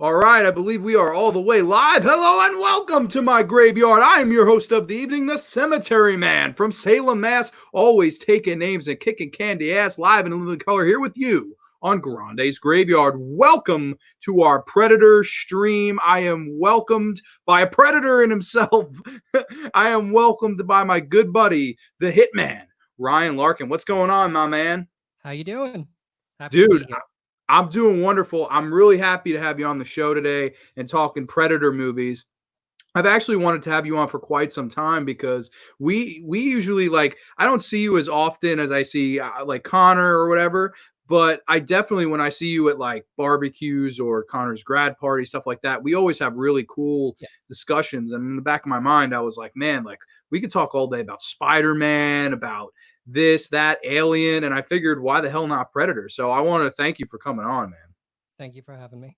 All right, I believe we are all the way live. Hello and welcome to my graveyard. I am your host of the evening, the Cemetery Man from Salem, Mass. Always taking names and kicking candy ass live in living color here with you on Grande's Graveyard. Welcome to our Predator stream. I am welcomed by a Predator in himself. I am welcomed by my good buddy, the Hitman, Ryan Larkin. What's going on, my man? How you doing? Happy to be Dude, here. I'm doing wonderful. I'm really happy to have you on the show today and talking Predator movies. I've actually wanted to have you on for quite some time because we usually like I don't see you as often as I see like Connor or whatever, but I definitely when I see you at like barbecues or Connor's grad party stuff like that, we always have really cool Yeah. discussions. And in the back of my mind, I was like, man, like we could talk all day about Spider-Man, about this, that, Alien, and I figured why the hell not Predator? So I want to thank you for coming on, man. Thank you for having me.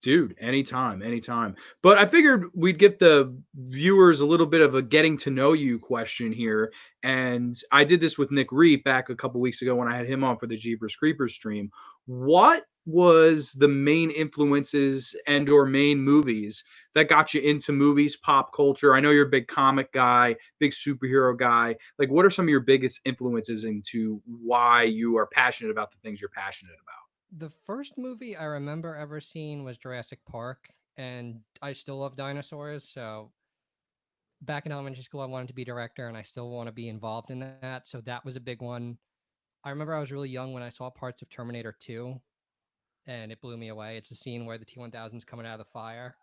Dude, anytime, anytime. But I figured we'd get the viewers a little bit of a getting to know you question here. And I did this with Nick Reep back a couple weeks ago when I had him on for the Jeepers Creepers stream. What was the main influences and or main movies that got you into movies, pop culture? I know you're a big comic guy, big superhero guy. Like what are some of your biggest influences into why you are passionate about the things you're passionate about? The first movie I remember ever seeing was Jurassic Park, and I still love dinosaurs. So back in elementary school, I wanted to be director, and I still want to be involved in that. So that was a big one. I remember I was really young when I saw parts of Terminator 2, and it blew me away. It's a scene where the T-1000's coming out of the fire,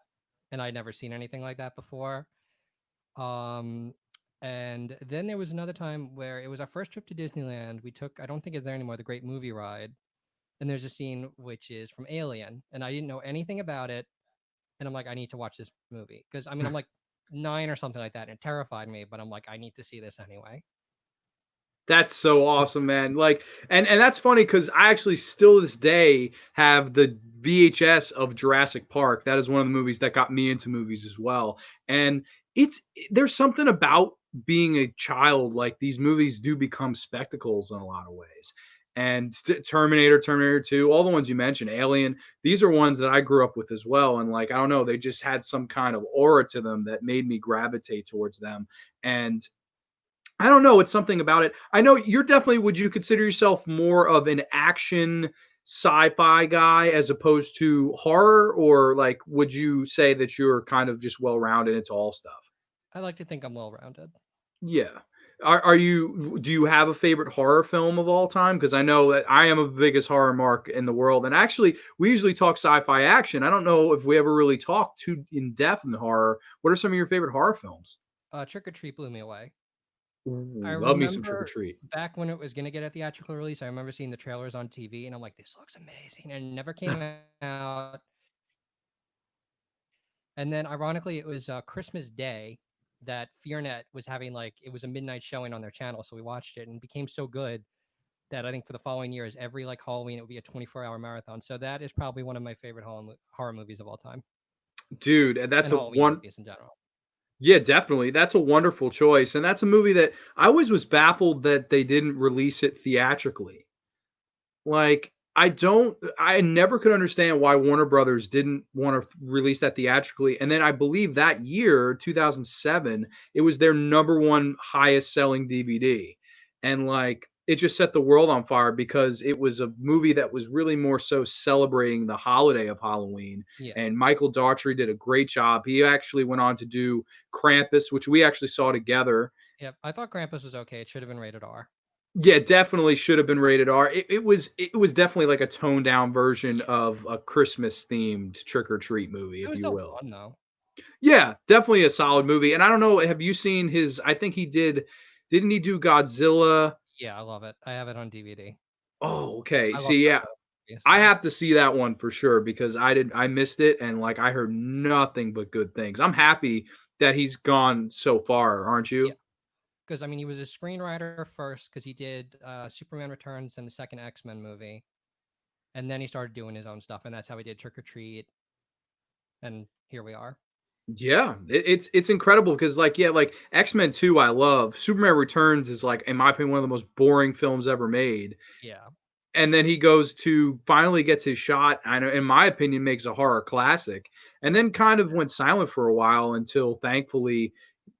and I'd never seen anything like that before. Um, and then there was another time where it was our first trip to Disneyland. We took, I don't think it's there anymore, the Great Movie Ride. And there's a scene which is from Alien, and I didn't know anything about it. And I'm like, I need to watch this movie because I'm like 9 or something like that, and it terrified me. But I'm like, I need to see this anyway. That's so awesome, man. Like, and that's funny because I actually still this day have the VHS of Jurassic Park. That is one of the movies that got me into movies as well. And it's there's something about being a child, like these movies do become spectacles in a lot of ways. And Terminator, Terminator 2, all the ones you mentioned, Alien, these are ones that I grew up with as well. And like, I don't know, they just had some kind of aura to them that made me gravitate towards them. And I don't know. It's something about it. I know you're definitely. Would you consider yourself more of an action sci-fi guy as opposed to horror, or like would you say that you're kind of just well-rounded into all stuff? I like to think I'm well rounded. Yeah. Are you? Do you have a favorite horror film of all time? Because I know that I am the biggest horror mark in the world, and actually, we usually talk sci-fi action. I don't know if we ever really talk too in depth in horror. What are some of your favorite horror films? Trick or Treat blew me away. I Ooh, love me some Trick or remember Treat. back when it was going to get a theatrical release, I remember seeing the trailers on TV, and I'm like, this looks amazing. And it never came out. And then ironically, it was Christmas Day that FearNet was having like it was a midnight showing on their channel, so we watched it and it became so good that I think for the following years, every like Halloween, it would be a 24-hour marathon. So that is probably one of my favorite horror movies of all time, Dude, and that's a Halloween one. movies in general. Yeah, definitely. That's a wonderful choice, and that's a movie that I always was baffled that they didn't release it theatrically. Like, I never could understand why Warner Brothers didn't want to release that theatrically. And then I believe that year, 2007, it was their number one highest selling DVD. And like, it just set the world on fire because it was a movie that was really more so celebrating the holiday of Halloween. Yeah, And Michael Daughtry did a great job. He actually went on to do Krampus, which we actually saw together. yep. I thought Krampus was okay. It should have been rated R. Yeah, definitely should have been rated R. It was definitely like a toned down version Yeah, of a Christmas themed trick or treat movie, it if was you still will. fun though. Yeah, definitely a solid movie. And I don't know, have you seen his? I think he did. Didn't he do Godzilla? Yeah, I love it. I have it on DVD. Oh, okay. I love See, yeah, Godzilla movies, I so have to see that one for sure because I missed it and like I heard nothing but good things. I'm happy that he's gone so far, aren't yeah. you? Because I mean, he was a screenwriter first because he did Superman Returns and the second X-Men movie, and then he started doing his own stuff, and that's how he did Trick or Treat, and here we are. Yeah, it's incredible because like yeah, like X-Men 2 I love. Superman Returns is like in my opinion one of the most boring films ever made. Yeah, and then he goes to finally gets his shot. I know, in my opinion, makes a horror classic, and then kind of went silent for a while until thankfully,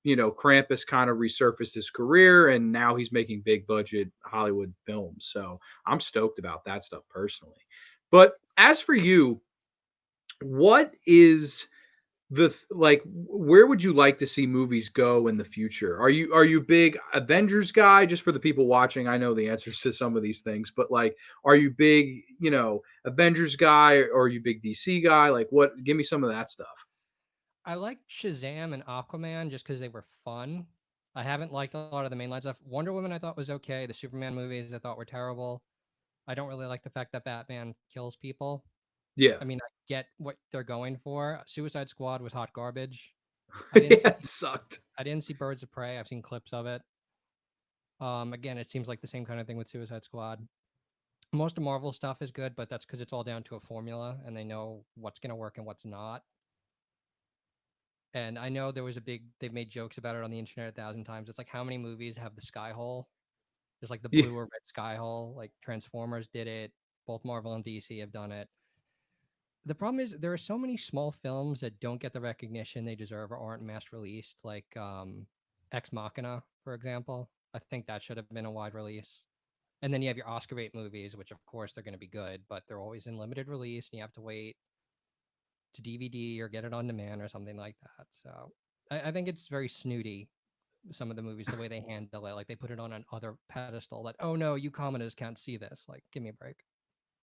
Krampus kind of resurfaced his career, and now he's making big budget Hollywood films. So I'm stoked about that stuff personally. But as for you, what is like where would you like to see movies go in the future? Are you big Avengers guy? Just for the people watching, I know the answers to some of these things, but like are you big, Avengers guy, or are you big DC guy? Like what, give me some of that stuff. I like Shazam and Aquaman just because they were fun. I haven't liked a lot of the mainline stuff. Wonder Woman I thought was okay. The Superman movies I thought were terrible. I don't really like the fact that Batman kills people. Yeah. I mean, I get what they're going for. Suicide Squad was hot garbage. I didn't Yeah, see it sucked. I didn't see Birds of Prey. I've seen clips of it. Again, it seems like the same kind of thing with Suicide Squad. Most of Marvel stuff is good, but that's because it's all down to a formula and they know what's going to work and what's not. And I know there was they've made jokes about it on the internet 1,000 times. It's like, how many movies have the sky hole? There's like the Yeah. blue or red sky hole. Like Transformers did it. Both Marvel and DC have done it. The problem is there are so many small films that don't get the recognition they deserve or aren't mass released, like Ex Machina, for example. I think that should have been a wide release. And then you have your Oscar bait movies, which of course they're going to be good, but they're always in limited release, and you have to wait to DVD or get it on demand or something like that. So I think it's very snooty. Some of the movies, the way they handle it, like they put it on an other pedestal. That, oh no, you commoners can't see this. Like, give me a break.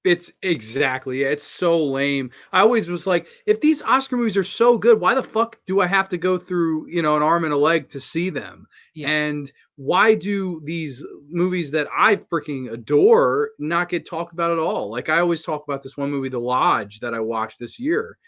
It's exactly. Yeah, it's so lame. I always was like, if these Oscar movies are so good, why the fuck do I have to go through, an arm and a leg to see them? Yeah, And why do these movies that I freaking adore not get talked about at all? Like I always talk about this one movie, The Lodge, that I watched this year.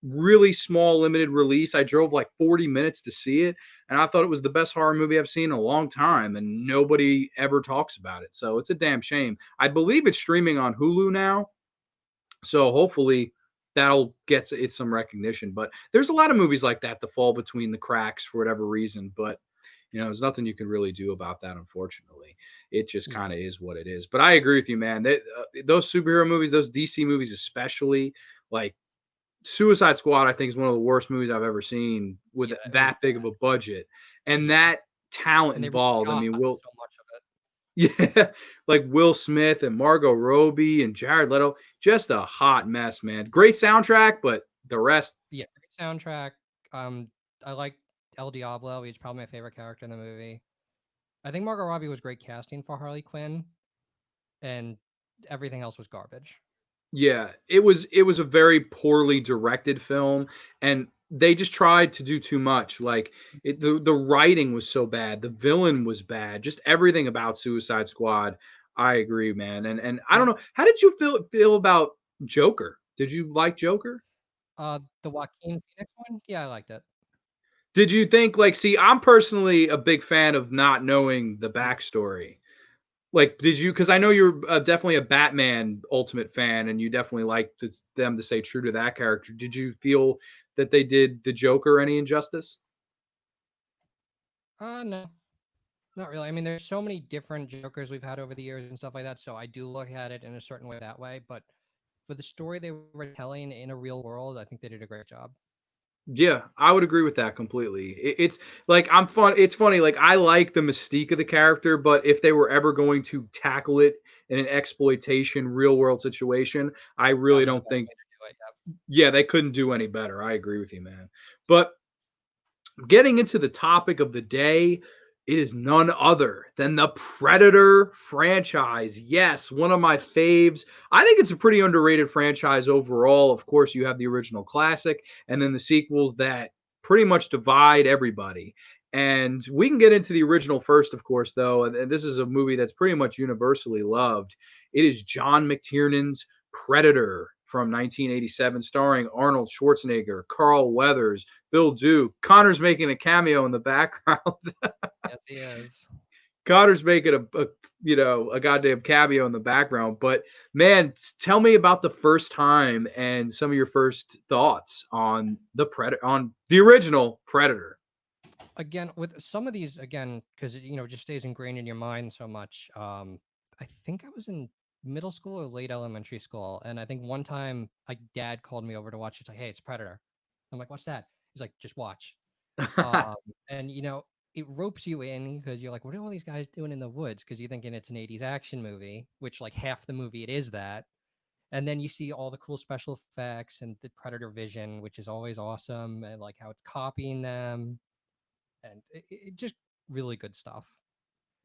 Really small, limited release. I drove like 40 minutes to see it, and I thought it was the best horror movie I've seen in a long time, and nobody ever talks about it. So it's a damn shame. I believe it's streaming on Hulu now, so hopefully that'll get it some recognition. But there's a lot of movies like that fall between the cracks for whatever reason. But there's nothing you can really do about that, unfortunately. It just yeah, kind of is what it is. But I agree with you, man. Those superhero movies, those DC movies especially, like Suicide Squad, I think, is one of the worst movies I've ever seen with yeah. It was that big of bad. a budget and Yeah, that talent and they involved. I shot mean, so much of it. yeah, like Will Smith and Margot Robbie and Jared Leto, just a hot mess, man. Great soundtrack, but the rest, Yeah, great soundtrack. Um, I like El Diablo. He's probably my favorite character in the movie. I think Margot Robbie was great casting for Harley Quinn, and everything else was garbage. yeah, it was a very poorly directed film, and they just tried to do too much. Like the writing was so bad, the villain was bad, just everything about Suicide Squad. I agree, man. And I don't Yeah. know, how did you feel about Joker? Did you like Joker? The Joaquin Phoenix one. Yeah, I liked it. Did you think, like, see, I'm personally a big fan of not knowing the backstory. Like, did you? Because I know you're definitely a Batman Ultimate fan, and you definitely like them to stay true to that character. Did you feel that they did the Joker any injustice? No, not really. I mean, there's so many different Jokers we've had over the years and stuff like that. So I do look at it in a certain way that way. But for the story they were telling in a real world, I think they did a great job. Yeah, I would agree with that completely. It's like I'm fun. It's funny. Like I like the mystique of the character, but if they were ever going to tackle it in an exploitation, real world situation, I That really was the don't best think. way to do it. Yeah, they couldn't do any better. I agree with you, man. But getting into the topic of the day, it is none other than the Predator franchise. Yes, one of my faves. I think it's a pretty underrated franchise overall. Of course, you have the original classic and then the sequels that pretty much divide everybody. And we can get into the original first, of course, though. And this is a movie that's pretty much universally loved. It is John McTiernan's Predator from 1987, starring Arnold Schwarzenegger, Carl Weathers, Bill Duke. Connor's making a cameo in the background. Yes, he is. Connor's making a goddamn cameo in the background. But man, tell me about the first time and some of your first thoughts on the original Predator. Again, with some of these, again, because it just stays ingrained in your mind so much. I think I was in middle school or late elementary school, and I think one time my dad called me over to watch. It's like, "Hey, it's Predator." I'm like, "What's that?" He's like, "Just watch." Um, and it ropes you in because you're like, "What are all these guys doing in the woods?" Because you're thinking it's an '80s action movie, which like half the movie it is that. And then you see all the cool special effects and the Predator vision, which is always awesome, and like how it's copying them, and it just really good stuff.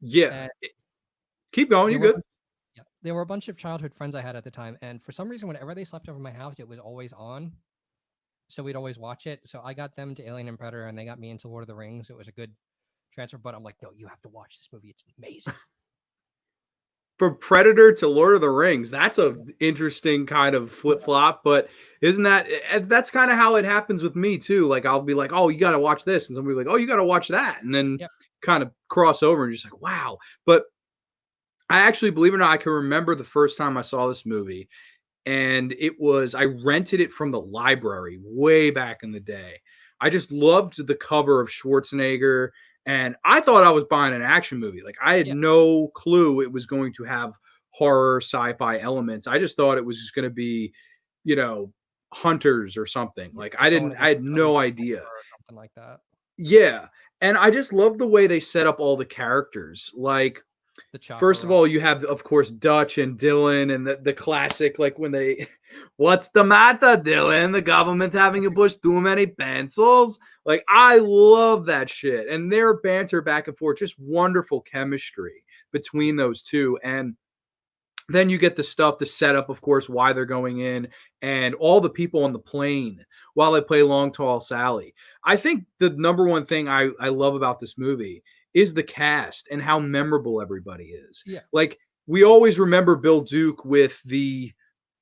Yeah. And Keep going. there You were a good? bunch yeah, there were a bunch of childhood friends I had at the time, and for some reason, whenever they slept over my house, it was always on. So we'd always watch it. So I got them to Alien and Predator, and they got me into Lord of the Rings. It was a good transfer. But I'm like, no, you have to watch this movie. It's amazing. From Predator to Lord of the Rings. That's a interesting kind of Yeah, flip flop, but isn't that that's kind of how it happens with me too? Like I'll be like, "Oh, you got to watch this," and somebody like, "Oh, you got to watch that," and then yeah, kind of cross over and just like, "Wow!" But I actually, believe it or not, I can remember the first time I saw this movie, and I rented it from the library way back in the day. I just loved the cover of Schwarzenegger, and I thought I was buying an action movie. Like I had yeah. no clue it was going to have horror sci-fi elements. I just thought it was just going to be, you know, hunters or something. Yeah, Like like going I against had some no sniper idea. or something like that. Yeah. And I just love the way they set up all the characters. Like The chopper first of ride. all, you have, of course, Dutch and Dylan, and the classic, like when they, what's the matter, Dylan? The government having you push too many pencils? Like, I love that shit. And their banter back and forth, just wonderful chemistry Yeah, between those two. And then you get the stuff, the setup, of course, why they're going in, and all the people on the plane while they play Long Tall Sally. I think the number one thing I love about this movie is the cast and how memorable everybody is. yeah, Like, we always remember Bill Duke with the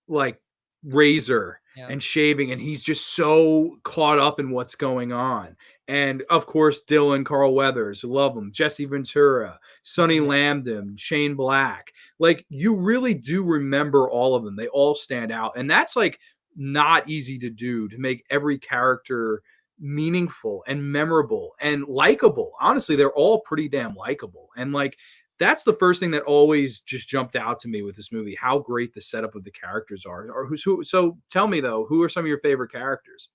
like razor yeah. and shaving, and he's just so caught up in what's going on. And of course, Dylan, Carl Weathers, love him. Jesse Ventura, Sonny And Lambden, Shane Black. Like you really do remember all of them. They all stand out, and that's like not easy to do, to make every character meaningful and memorable and likable. Honestly, they're all pretty damn likable. And like that's the first thing that always just jumped out to me with this movie, how great the setup of the characters are. Or who's who? So tell me though, who are some of your favorite characters?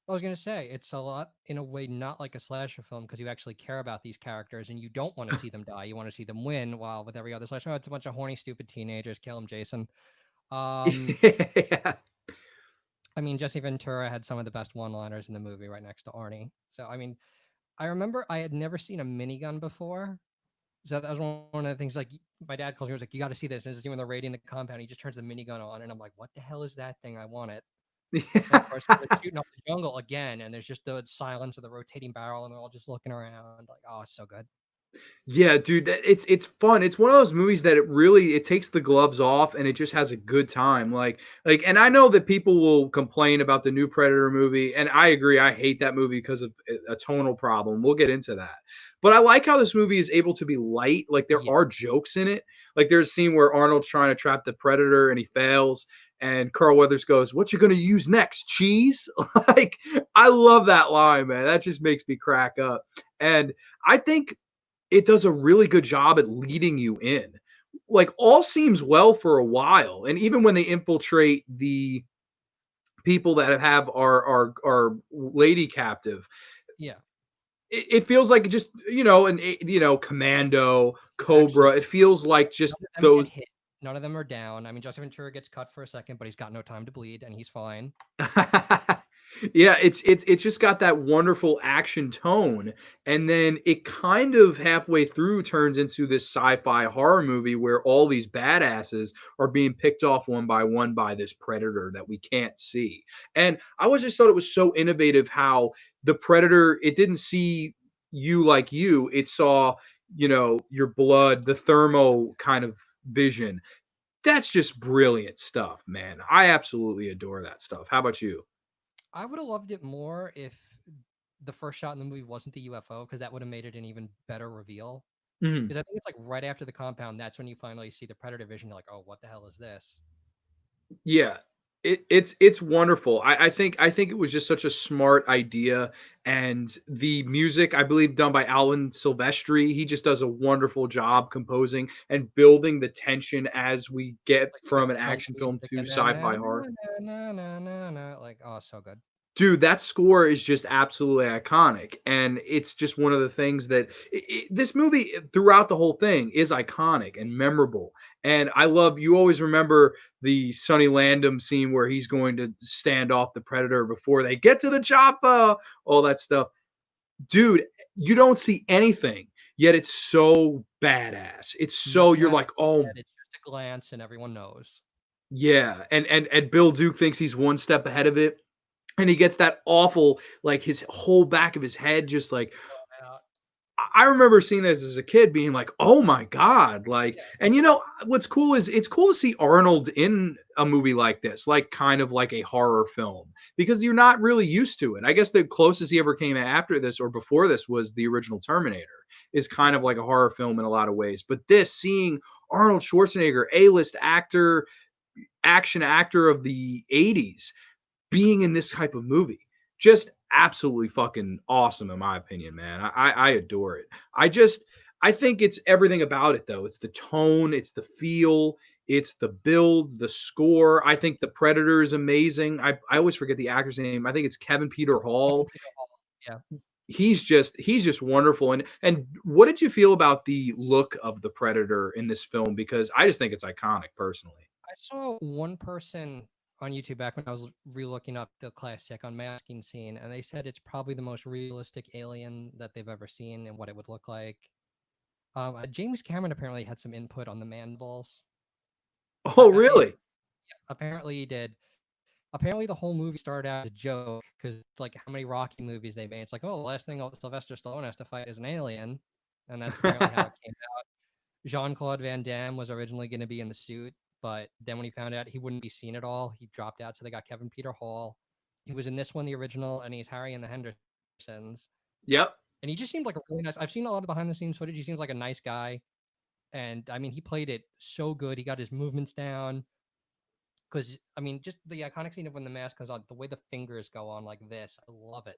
I was gonna say it's a lot in a way not like a slasher film because you actually care about these characters and you don't want to see them die. You want to see them win. While with every other slasher, it's a bunch of horny, stupid teenagers. Kill them, Jason. Um, Yeah. I mean, Jesse Ventura had some of the best one-liners in the movie, right next to Arnie. So I mean, I remember I had never seen a minigun before. So that was one of the things. Like my dad calls me, he was like, "You got to see this." And this is when they're raiding the compound. He just turns the minigun on, and I'm like, "What the hell is that thing? I want it." And of course, they're shooting up the jungle again, and there's just the silence of the rotating barrel, and they're all just looking around, like, "Oh, it's so good." Yeah, dude, it's fun. It's one of those movies that it takes the gloves off and it just has a good time. And I know that people will complain about the new Predator movie, and I agree. I hate that movie because of a tonal problem. We'll get into that. But I like how this movie is able to be light. Like there Yeah, are jokes in it. Like there's a scene where Arnold's trying to trap the Predator and he fails, and Carl Weathers goes, "What you gonna use next? Cheese?" Like I love that line, man. That just makes me crack up. And I think it does a really good job at leading you in. Like all seems well for a while, and even when they infiltrate the people that have our lady captive, yeah. it feels like just Commando, Action. Cobra. It feels like None just of them get those. hit. None of them are down. I mean, Jesse Ventura gets cut for a second, but he's got no time to bleed, and he's fine. Yeah, it's just got that wonderful action tone, and then it kind of halfway through turns into this sci-fi horror movie where all these badasses are being picked off one by this predator that we can't see. And I was just thought it was so innovative how the predator, it didn't see you like you, it saw, your blood, the thermo kind of vision. That's just brilliant stuff, man. I absolutely adore that stuff. How about you? I would have loved it more if the first shot in the movie wasn't the UFO, because that would have made it an even better reveal. Mhm. Because I think it's like right after the compound, that's when you finally see the predator vision. You're like, "Oh, what the hell is this?" Yeah. It's wonderful. I think it was just such a smart idea, and the music I believe done by Alan Silvestri. He just does a wonderful job composing and building the tension as we get Like the from an drum action film music to and then sci-fi horror. like, oh, so good. Dude, that score is just absolutely iconic, and it's just one of the things that this movie throughout the whole thing is iconic and memorable. And I love you always remember the Sonny Landham scene where he's going to stand off the predator before they get to the chopper, all that stuff. Dude, you don't see anything, yet it's so badass. It's so Nothing you're happens like, to his oh head, it's just a glance and everyone knows. yeah, and Bill Duke thinks he's one step ahead of it, and he gets that awful like his whole back of his head just like Blown out. I remember seeing this as a kid being like, "Oh my god." Like Yeah, and what's cool is it's cool to see Arnold in a movie like this, like kind of like a horror film because you're not really used to it. I guess the closest he ever came after this or before this was the original Terminator is kind yeah. of like a horror film in a lot of ways. But this seeing Arnold Schwarzenegger, A-list actor, action actor of the 80s being in this type of movie. Just absolutely fucking awesome in my opinion, man. I adore it. I think it's everything about it though. It's the tone, it's the feel, it's the build, the score. I think the Predator is amazing. I always forget the actor's name. I think it's Kevin Peter Kevin Hall. Peter Hall. Yeah. He's just wonderful. And what did you feel about the look of the Predator in this film? Because I just think it's iconic personally. I saw one person on YouTube back when I was re-looking up the classic unmasking scene, and they said it's probably the most realistic alien that they've ever seen and what it would look like. James Cameron apparently had some input on the mandibles. Oh, really? Apparently he did. Apparently the whole movie started out as a joke because like how many Rocky movies they made. It's like, oh, the last thing Sylvester Stallone has to fight is an alien, and that's apparently how it came out. Jean Claude Van Damme was originally going to be in the suit, but then when he found out he wouldn't be seen at all, he dropped out. So they got Kevin Peter Hall. He was in this one, the original, and he's Harry and the Hendersons. Yep. And he just seemed like a really nice. I've seen a lot of behind the scenes footage. He seems like a nice guy, and I mean, he played it so good. He got his movements down. Because I mean, just the iconic scene of when the mask comes on, the way the fingers go on like this, I love it.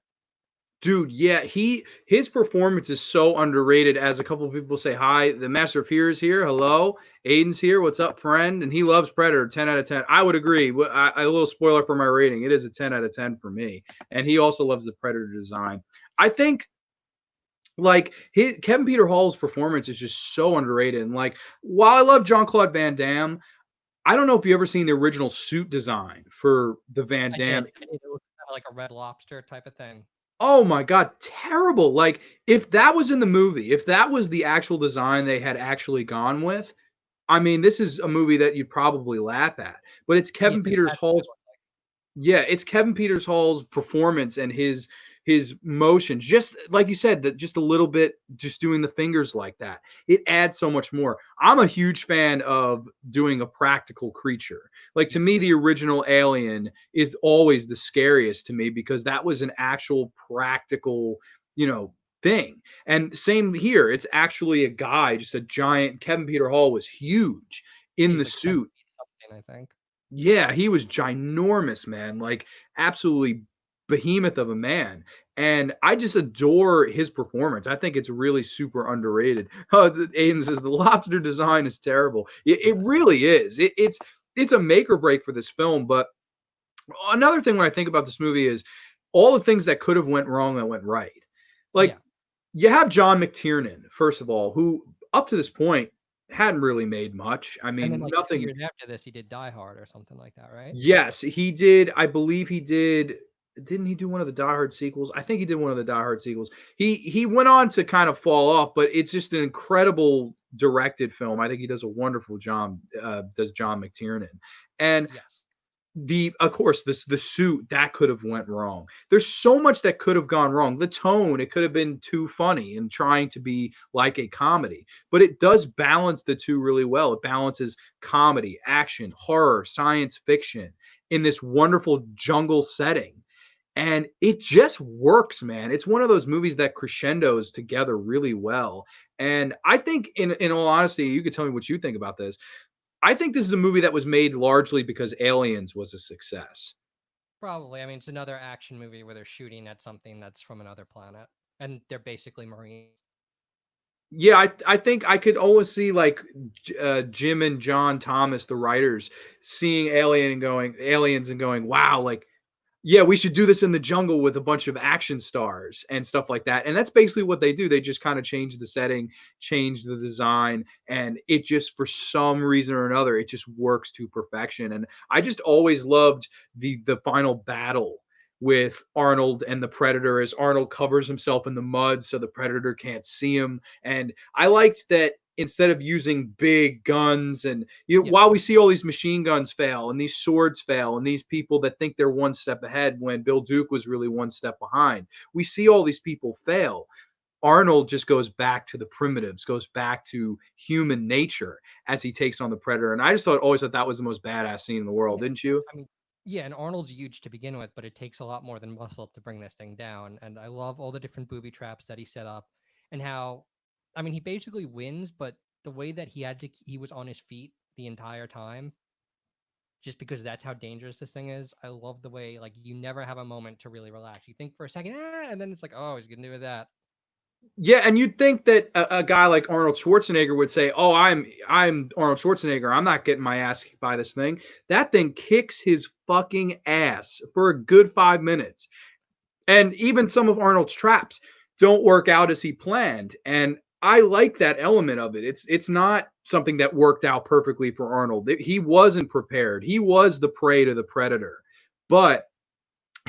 Dude, yeah, his performance is so underrated. As a couple of people say, "Hi, the Master of Fear is here. Hello, Aiden's here. What's up, friend?" And he loves Predator. 10 out of 10. I would agree. A little spoiler for my rating. It is a 10 out of 10 for me. And he also loves the Predator design. I think like Kevin Peter Hall's performance is just so underrated. And like, while I love Jean Claude Van Damme, I don't know if you ever seen the original suit design for the Van I Damme. did. I did. It was kind of like a Red Lobster type of thing. Oh my god, terrible. Like if that was in the movie, if that was the actual design they had actually gone with, I mean, this is a movie that you'd probably laugh at. But it's Yeah, Kevin Peters that's what it Hall's was like. yeah, it's Kevin Peters Hall's performance and his motion. Just like you said, that just a little bit, just doing the fingers like that. It adds so much more. I'm a huge fan of doing a practical creature. Like to Yeah, me, the original Alien is always the scariest to me because that was an actual practical, thing. And same here. It's actually a guy, just a giant. Kevin Peter Hall was huge he in was the like 7 suit. feet something, I think. Yeah, he was ginormous, man, like, absolutely behemoth of a man, and I just adore his performance. I think it's really super underrated. Aiden says, "The lobster design is terrible." It Yes. really is. It's a make or break for this film, but another thing when I think about this movie is all the things that could have went wrong that went right. Like, Yeah, you have John McTiernan, first of all, who up to this point hadn't really made much. I and then mean, like 2 nothing. years after this, he did Die Hard or something like that, right? Yes, he did. I believe he did. Didn't he do one of the Die Hard sequels? I think he did one of the Die Hard sequels. He went on to kind of fall off, but it's just an incredible directed film. I think he does a wonderful job. Does John McTiernan, and Yes. the of course the suit that could have went wrong. There's so much that could have gone wrong. The tone, it could have been too funny and trying to be like a comedy, but it does balance the two really well. It balances comedy, action, horror, science fiction in this wonderful jungle setting, and it just works, man. It's one of those movies that crescendos together really well. And I think in all honesty, you could tell me what you think about this. I think this is a movie that was made largely because Aliens was a success. Probably. I mean, it's another action movie where they're shooting at something that's from another planet, and they're basically Marines. Yeah, I think I could always see like Jim and John Thomas, the writers, seeing aliens and going, wow, like yeah, we should do this in the jungle with a bunch of action stars and stuff like that. And that's basically what they do. They just kind of change the setting, change the design, and it just for some reason or another, it just works to perfection. And I just always loved the final battle with Arnold and the Predator as Arnold covers himself in the mud so the Predator can't see him. And I liked that instead of using big guns and Yeah. while we see all these machine guns fail and these swords fail and these people that think they're one step ahead when Bill Duke was really one step behind, we see all these people fail. Arnold just goes back to the primitives, goes back to human nature as he takes on the Predator. And I just thought always thought that was the most badass scene in the world, Yeah. didn't you? I mean, yeah, and Arnold's huge to begin with, but it takes a lot more than muscle to bring this thing down. And I love all the different booby traps that he set up and how, I mean, he basically wins, but the way that he was on his feet the entire time, just because that's how dangerous this thing is. I love the way, like, you never have a moment to really relax. You think for a second, and then it's like, oh, he's gonna do that. Yeah, and you'd think that a guy like Arnold Schwarzenegger would say, "Oh, I'm Arnold Schwarzenegger. I'm not getting my ass kicked by this thing." That thing kicks his fucking ass for a good 5 minutes. And even some of Arnold's traps don't work out as he planned. And I like that element of it. It's not something that worked out perfectly for Arnold. He wasn't prepared. He was the prey to the predator. But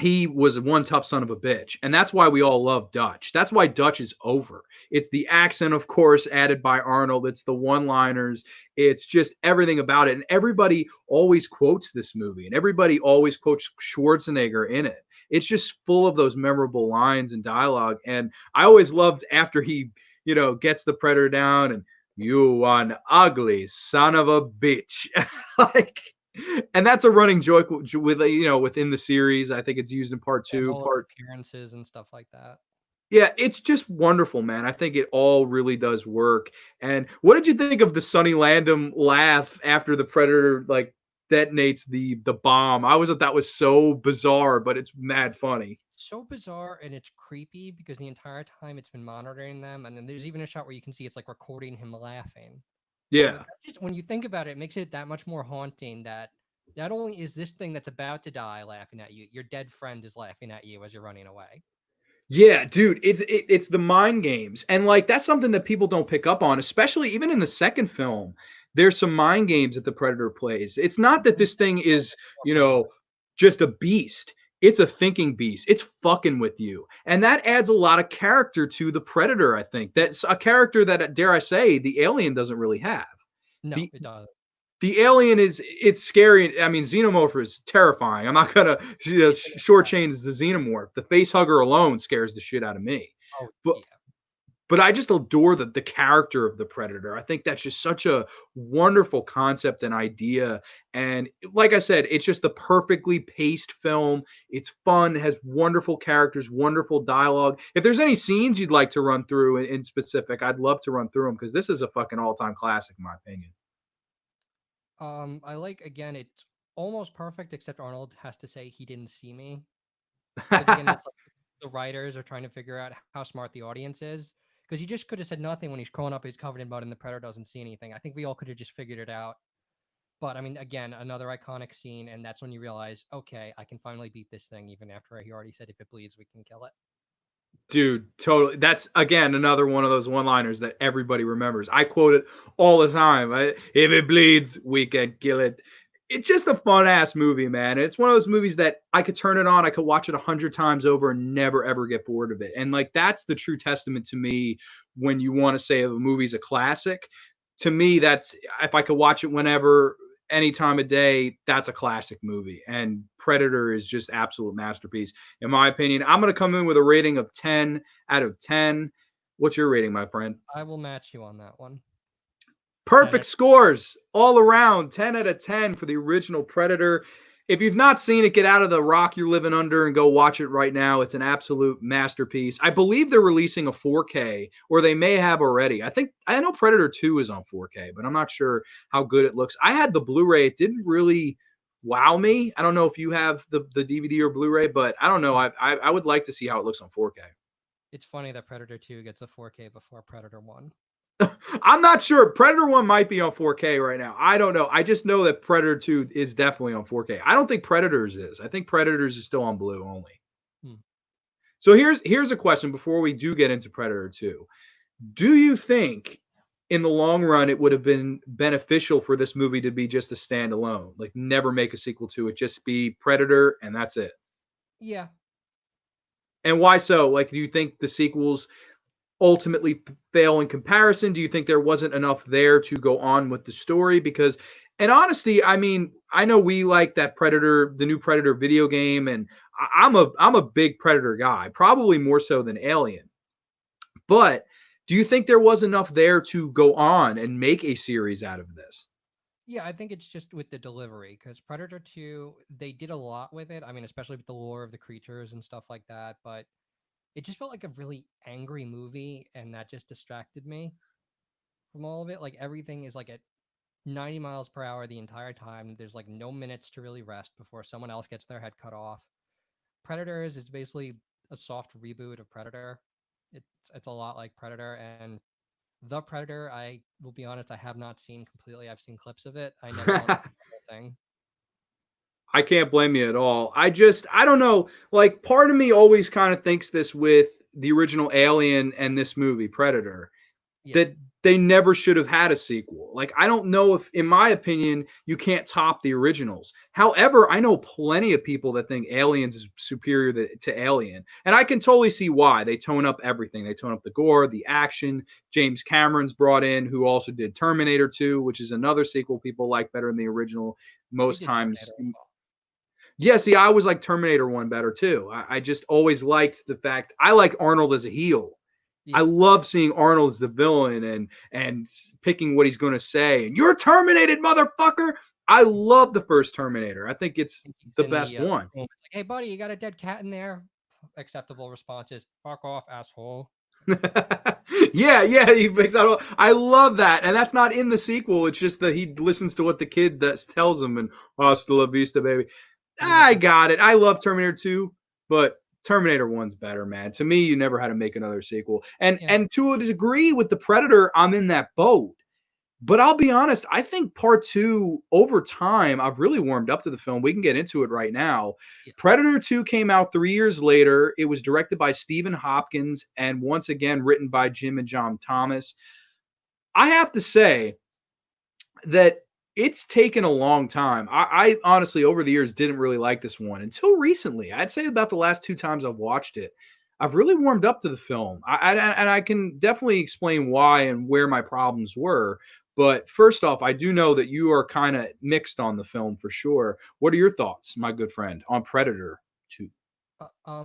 he was one tough son of a bitch. And that's why we all love Dutch. That's why Dutch is over. It's the accent, of course, added by Arnold. It's the one liners. It's just everything about it. And everybody always quotes this movie and everybody always quotes Schwarzenegger in it. It's just full of those memorable lines and dialogue. And I always loved after he, gets the predator down and you one ugly son of a bitch. like and that's a running joke with within the series. I think it's used in part And two. all his Part appearances and stuff like that. Yeah, it's just wonderful, man. I think it all really does work. And what did you think of the Sonny Landham laugh after the Predator like detonates the bomb? I always thought that was so bizarre, but it's mad funny. So bizarre and it's creepy because the entire time it's been monitoring them, and then there's even a shot where you can see it's like recording him laughing. And Yeah. that just, when you think about it, it makes it that much more haunting that not only is this thing that's about to die laughing at you, your dead friend is laughing at you as you're running away. Yeah, dude, it's the mind games, and like that's something that people don't pick up on, especially even in the second film. There's some mind games that the Predator plays. It's not that In the this second thing film, is, it's more prevalent. just a beast. It's a thinking beast. It's fucking with you, and that adds a lot of character to the Predator. I think that's a character that, dare I say, the Alien doesn't really have. No, The it does. the alien it's scary. I mean, xenomorph is terrifying. I'm not gonna It's an shortchange the xenomorph. The face hugger alone scares the shit out of me. oh But yeah. but I just adore the character of the Predator. I think that's just such a wonderful concept and idea. And like I said, it's just the perfectly paced film. It's fun, has wonderful characters, wonderful dialogue. If there's any scenes you'd like to run through in specific, I'd love to run through them because this is a fucking all time classic, in my opinion. I like, again, it's almost perfect except Arnold has to say he didn't see me. Because again, that's like the writers are trying to figure out how smart the audience is. Because he just could have said nothing when he's crawling up, he's covered in mud, and the predator doesn't see anything. I think we all could have just figured it out. But I mean, again, another iconic scene, and that's when you realize, okay, I can finally beat this thing, even after he already said if it bleeds, we can kill it. Dude, totally. That's again another one of those one-liners that everybody remembers. I quote it all the time. If it bleeds, we can kill it. It's just a fun-ass movie, man. It's one of those movies that I could turn it on, I could watch it 100 times over and never ever get bored of it. And like that's the true testament to me when you want to say a movie's a classic. To me, that's if I could watch it whenever, any time of day, that's a classic movie. And Predator is just absolute masterpiece in my opinion. I'm going to come in with a rating of 10 out of 10. What's your rating, my friend? I will match you on that one. 10 Perfect scores all around. 10 out of 10 for the original Predator. If you've not seen it, get out of the rock you're living under and go watch it right now. It's an absolute masterpiece. I believe they're releasing a 4K, or they may have already. I know Predator 2 is on 4K, but I'm not sure how good it looks. I had the Blu-ray. It didn't really wow me. I don't know if you have the DVD or Blu-ray, but I don't know. I would like to see how it looks on 4K. It's funny that Predator 2 gets a 4K before Predator 1. I'm not sure. Predator 1 might be on 4K right now. I don't know. I just know that Predator 2 is definitely on 4K. I don't think Predators is. I think Predators is still on blue only. Hmm. So here's a question before we do get into Predator 2. Do you think in the long run it would have been beneficial for this movie to be just a standalone? Like never make a sequel to it, just be Predator and that's it. Yeah. And why so? Like do you think the sequels ultimately fail in comparison? Do you think there wasn't enough there to go on with the story? Because, in honesty, I mean, I know we like that Predator, the new Predator video game, and I'm a big Predator guy, probably more so than Alien. But do you think there was enough there to go on and make a series out of this? Yeah, I think it's just with the delivery because Predator 2, they did a lot with it. I mean, especially with the lore of the creatures and stuff like that. But it just felt like a really angry movie, and that just distracted me from all of it. Like everything is like at 90 miles per hour the entire time. There's like no minutes to really rest before someone else gets their head cut off. Predators is basically a soft reboot of Predator. It's a lot like Predator, and the Predator, I will be honest, I have not seen completely. I've seen clips of it. I never want to see the whole thing. I can't blame you at all. I don't know. Like, part of me always kind of thinks this with the original Alien and this movie, Predator, Yeah. that they never should have had a sequel. Like, I don't know if, in my opinion, you can't top the originals. However, I know plenty of people that think Aliens is superior to Alien. And I can totally see why. They tone up everything. They tone up the gore, the action. James Cameron's brought in, who also did Terminator 2, which is another sequel people like better than the original He most did times. Terminator as well. Yeah, see, I always like Terminator 1 better too. I just always liked the fact I like Arnold as a heel. I Yeah. love seeing Arnold as the villain and picking what he's going to say. And you're terminated, motherfucker. I love the first Terminator. I think it's He's the in best the one. room. It's like, hey, buddy, you got a dead cat in there? Acceptable responses. Fuck off, asshole. Yeah, he picks out. I love that, and that's not in the sequel. It's just that he listens to what the kid tells him, and hasta la vista, baby. And he makes I a got it. I love Terminator 2, but Terminator 1's better, man. To me, you never had to make another sequel. And yeah. and to a degree with the Predator, I'm in that boat. But I'll be honest, I think part 2 over time, I've really warmed up to the film. We can get into it right now. Yeah. Predator 2 came out 3 years later. It was directed by Stephen Hopkins and once again written by Jim and John Thomas. I have to say that it's taken a long time. I honestly, over the years, didn't really like this one until recently. I'd say about the last two times I've watched it, I've really warmed up to the film. And I can definitely explain why and where my problems were. But first off, I do know that you are kind of mixed on the film for sure. What are your thoughts, my good friend, on Predator 2?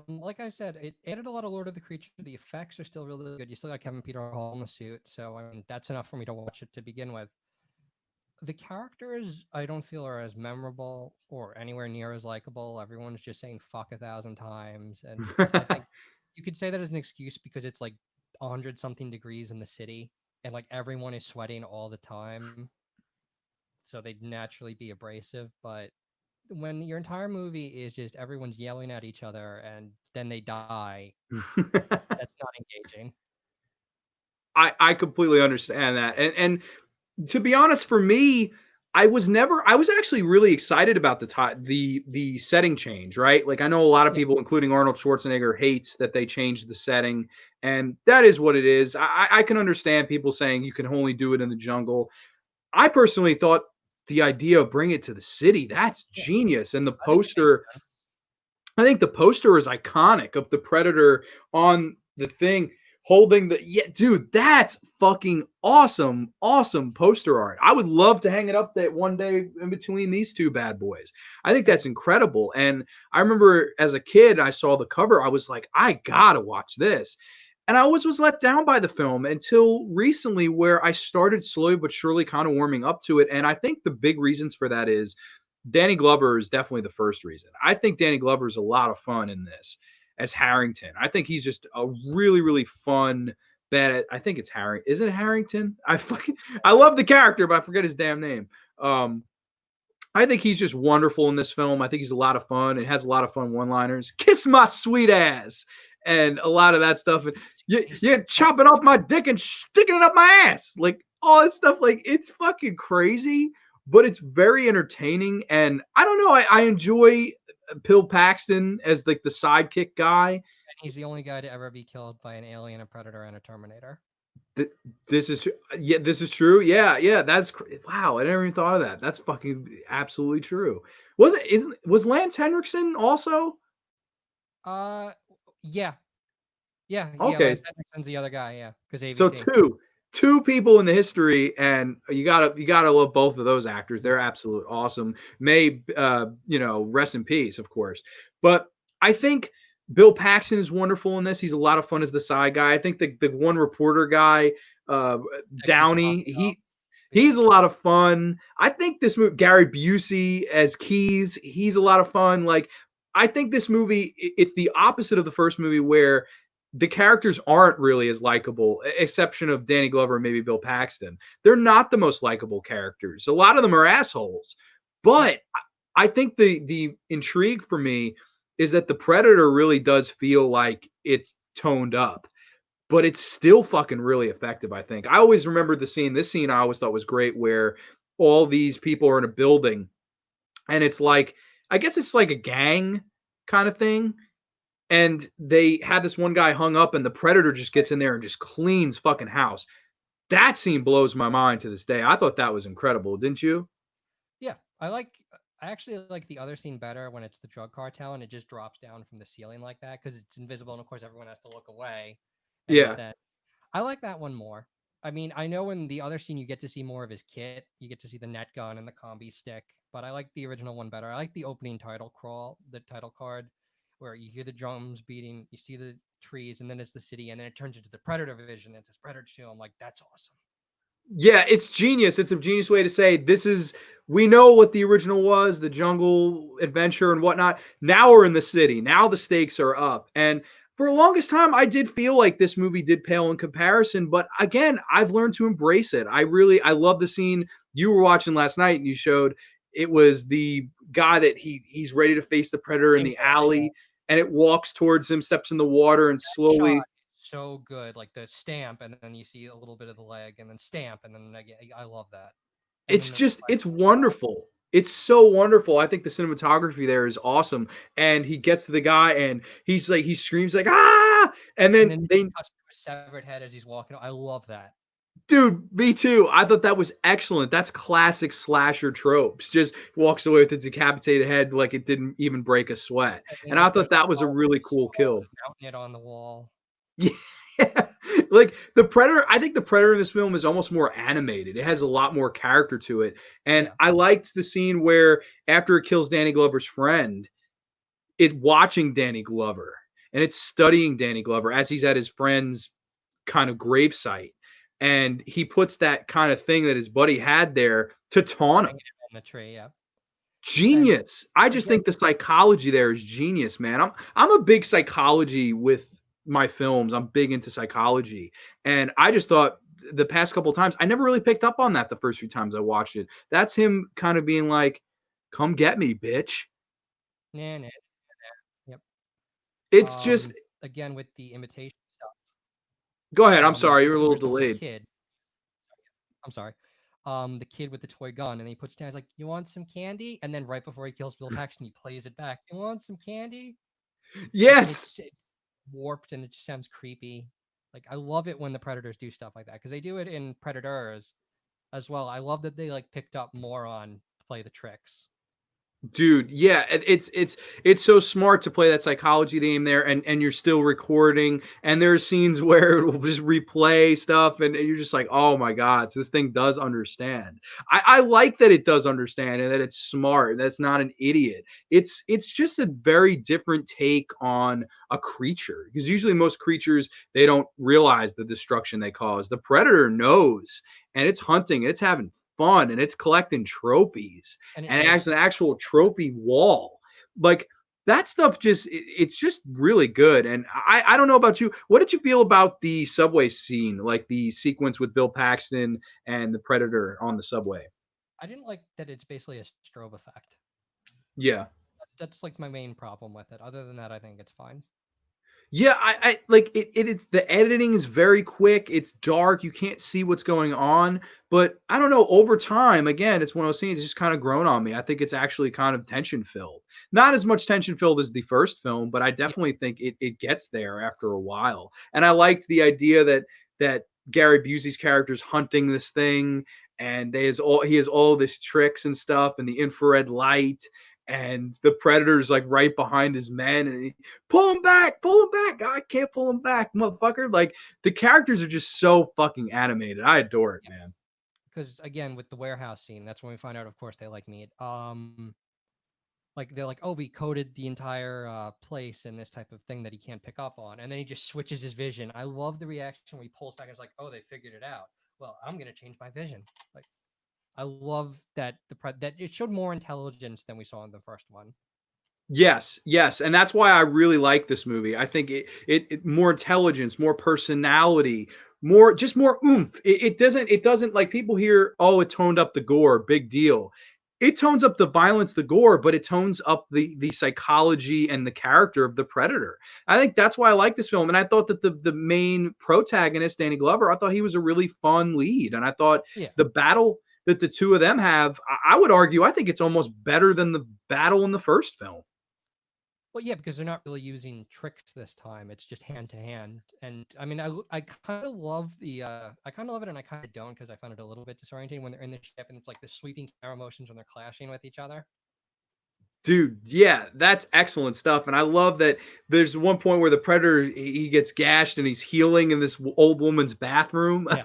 Like I said, it added a lot of Lord of the Creature. The effects are still really good. You still got Kevin Peter Hall in the suit, so I mean that's enough for me to watch it to begin with. The characters I don't feel are as memorable or anywhere near as likable. Everyone's just saying fuck 1,000 times, and I think you could say that as an excuse because it's like 100 something degrees in the city, and like everyone is sweating all the time, so they'd naturally be abrasive. But when your entire movie is just everyone's yelling at each other and then they die, that's not engaging. I completely understand that. To be honest, for me, I was actually really excited about the setting change, right? Like I know a lot of Yeah, people, including Arnold Schwarzenegger, hates that they changed the setting, and that is what it is. I can understand people saying you can only do it in the jungle. I personally thought the idea of bring it to the city, that's yeah. genius. And the I think it made poster, sense. I think the poster is iconic of the Predator on the thing holding the yeah, dude, that's fucking awesome, awesome poster art. I would love to hang it up that one day in between these two bad boys. I think Yeah, that's incredible. And I remember as a kid, I saw the cover, I was like, I gotta watch this. And I always was let down by the film until recently, where I started slowly but surely kind of warming up to it. And I think the big reasons for that is Danny Glover is definitely the first reason. I think Danny Glover is a lot of fun in this as Harrington. I think he's just a really, really fun bad. I think it's Harry. Is it Harrington? I love the character, but I forget his damn name. Um, I think he's just wonderful in this film. I think he's a lot of fun. It has a lot of fun one-liners. Kiss my sweet ass, and a lot of that stuff. And you're chopping off my dick and sticking it up my ass, like all this stuff. Like it's fucking crazy, but it's very entertaining. And I don't know. I enjoy Bill Paxton as like the sidekick guy. And he's the only guy to ever be killed by an alien, a predator, and a Terminator. This is this is true. Yeah, that's wow. I never even thought of that. That's fucking absolutely true. Was Lance Henriksen also? Uh, yeah, yeah. Okay, Lance Henriksen's the other guy. Yeah, because so AVP. two people in the history, and you gotta love both of those actors. They're absolute awesome. May rest in peace, of course. But I think Bill Paxton is wonderful in this. He's a lot of fun as the side guy. I think the one reporter guy, Downey, Yeah. he's a lot of fun. I think this movie, Gary Busey as Keys, he's a lot of fun. Like I think this movie, it's the opposite of the first movie where the characters aren't really as likable, exception of Danny Glover and maybe Bill Paxton. They're not the most likable characters. A lot of them are assholes. Yep. But I think the intrigue for me is that the Predator really does feel like it's toned up, but it's still fucking really effective, I think. I always remember this scene I always thought was great where all these people are in a building and it's like, I guess it's like a gang kind of thing, and they had this one guy hung up and the Predator just gets in there and just cleans fucking house. That scene blows my mind to this day. I thought that was incredible, didn't you? Yeah, I actually like the other scene better when it's the drug cartel and it just drops down from the ceiling like that because it's invisible and of course everyone has to look away. And Yeah. then I like that one more. I mean, I know in the other scene you get to see more of his kit. You get to see the net gun and the combi stick, but I like the original one better. I like the opening the title card, where you hear the drums beating, you see the trees, and then it's the city, and then it turns into the Predator vision. It's this Predator show. I'm like, that's awesome. Yeah, it's genius. It's a genius way to say this is, we know what the original was, the jungle adventure and whatnot. Now we're in the city. Now the stakes are up. And for the longest time, I did feel like this movie did pale in comparison. But again, I've learned to embrace it. I love the scene you were watching last night and you showed it was the guy that he's ready to face the predator in Jim the Carrey, yeah. alley and it walks towards him, steps in the water and Shot slowly. so good, like the stamp, and then you see a little bit of the leg, and then stamp, and then again, I love that. And then It's the just it's reflection shot. wonderful. It's so wonderful. I think the cinematography there is awesome. And he gets to the guy and he's like he screams like ah, and And then then they, cuts to a severed head as he's walking. I love that. dude, me too. I thought that was excellent. That's classic slasher tropes. Just walks away with a decapitated head like it didn't even break a sweat. And he And I just goes thought that was a all really cool kill. mounting it on the wall. Yeah. Like the Predator, I think the Predator in this film is almost more animated. It has a lot more character to it. And Yeah. I liked the scene where after it kills Danny Glover's friend, it watching Danny Glover and it's studying Danny Glover as he's at his friend's kind of gravesite. And he puts that kind of thing that his buddy had there to taunt him. Hanging on the tree. Yeah. And Genius. I just again, think the psychology there is genius, man. I'm a big psychology with my films. I'm big into psychology. And I just thought the past couple of times I never really picked up on that the first few times I watched it. That's him kind of being like, "Come get me, bitch." nah, nah, yep. It's just Again with the imitation stuff. go ahead. I'm sorry. You're a The little original, the delayed. kid. I'm sorry. The kid with the toy gun, and he puts down. He's like, "You want some candy?" And then right before he kills Bill Paxton, he plays it back. "You want some candy?" And Yes. it's warped, and it just sounds creepy. Like I love it when the Predators do stuff like that because they do it in Predators as well. I love that they like picked up more on play the tricks. Dude, yeah, it's so smart to play that psychology game there, and you're still recording, and there's scenes where it will just replay stuff, and you're just like, oh my god, so this thing does understand. I like that it does understand and that it's smart. That's not an idiot. It's just a very different take on a creature because usually most creatures they don't realize the destruction they cause. The predator knows, and it's hunting, and it's having fun, and it's collecting trophies, And it and it has has an actual trophy wall. Like that stuff it's just really good. And I don't know about you. What did you feel about the subway scene, like the sequence with Bill Paxton and the Predator on the subway? I didn't like that it's basically a strobe effect. Yeah. That's like my main problem with it. Other than that, I think it's fine. Yeah, I like it. The editing is very quick. It's dark. You can't see what's going on. But I don't know. Over time, again, it's one of those things. It's just kind of grown on me. I think it's actually kind of tension filled. Not as much tension filled as the first film, but I Yeah, definitely think it gets there after a while. And I liked the idea that Gary Busey's character's hunting this thing, and he has all this tricks and stuff, and the infrared light, and the Predator's like right behind his men, and pull him back. I can't pull him back, motherfucker. Like the characters are just so fucking animated. I adore it, yeah. man. Because again, with the warehouse scene, that's when we find out. Of course, they like meat. Like they're like, oh, we coded the entire place in this type of thing that he can't pick up on, and then he just switches his vision. I love the reaction when he pulls back. And it's like, oh, they figured it out. Well, I'm gonna change my vision. Like, I love that that it showed more intelligence than we saw in the first one. Yes, yes, and that's why I really like this movie. I think it more intelligence, more personality, more oomph. It doesn't like people hear, oh, it toned up the gore, big deal. It tones up the violence, the gore, but it tones up the psychology and the character of the Predator. I think that's why I like this film. And I thought that the main protagonist, Danny Glover, I thought he was a really fun lead. And I thought Yeah. the battle that the two of them have, I would argue, I think it's almost better than the battle in the first film. Well, yeah, because they're not really using tricks this time. It's just hand to hand. And I mean, I kind of love I kind of love it and I kind of don't because I find it a little bit disorienting when they're in the ship and it's like the sweeping camera motions when they're clashing with each other. Dude, yeah, that's excellent stuff. And I love that there's one point where the Predator he gets gashed and he's healing in this old woman's bathroom. Yeah,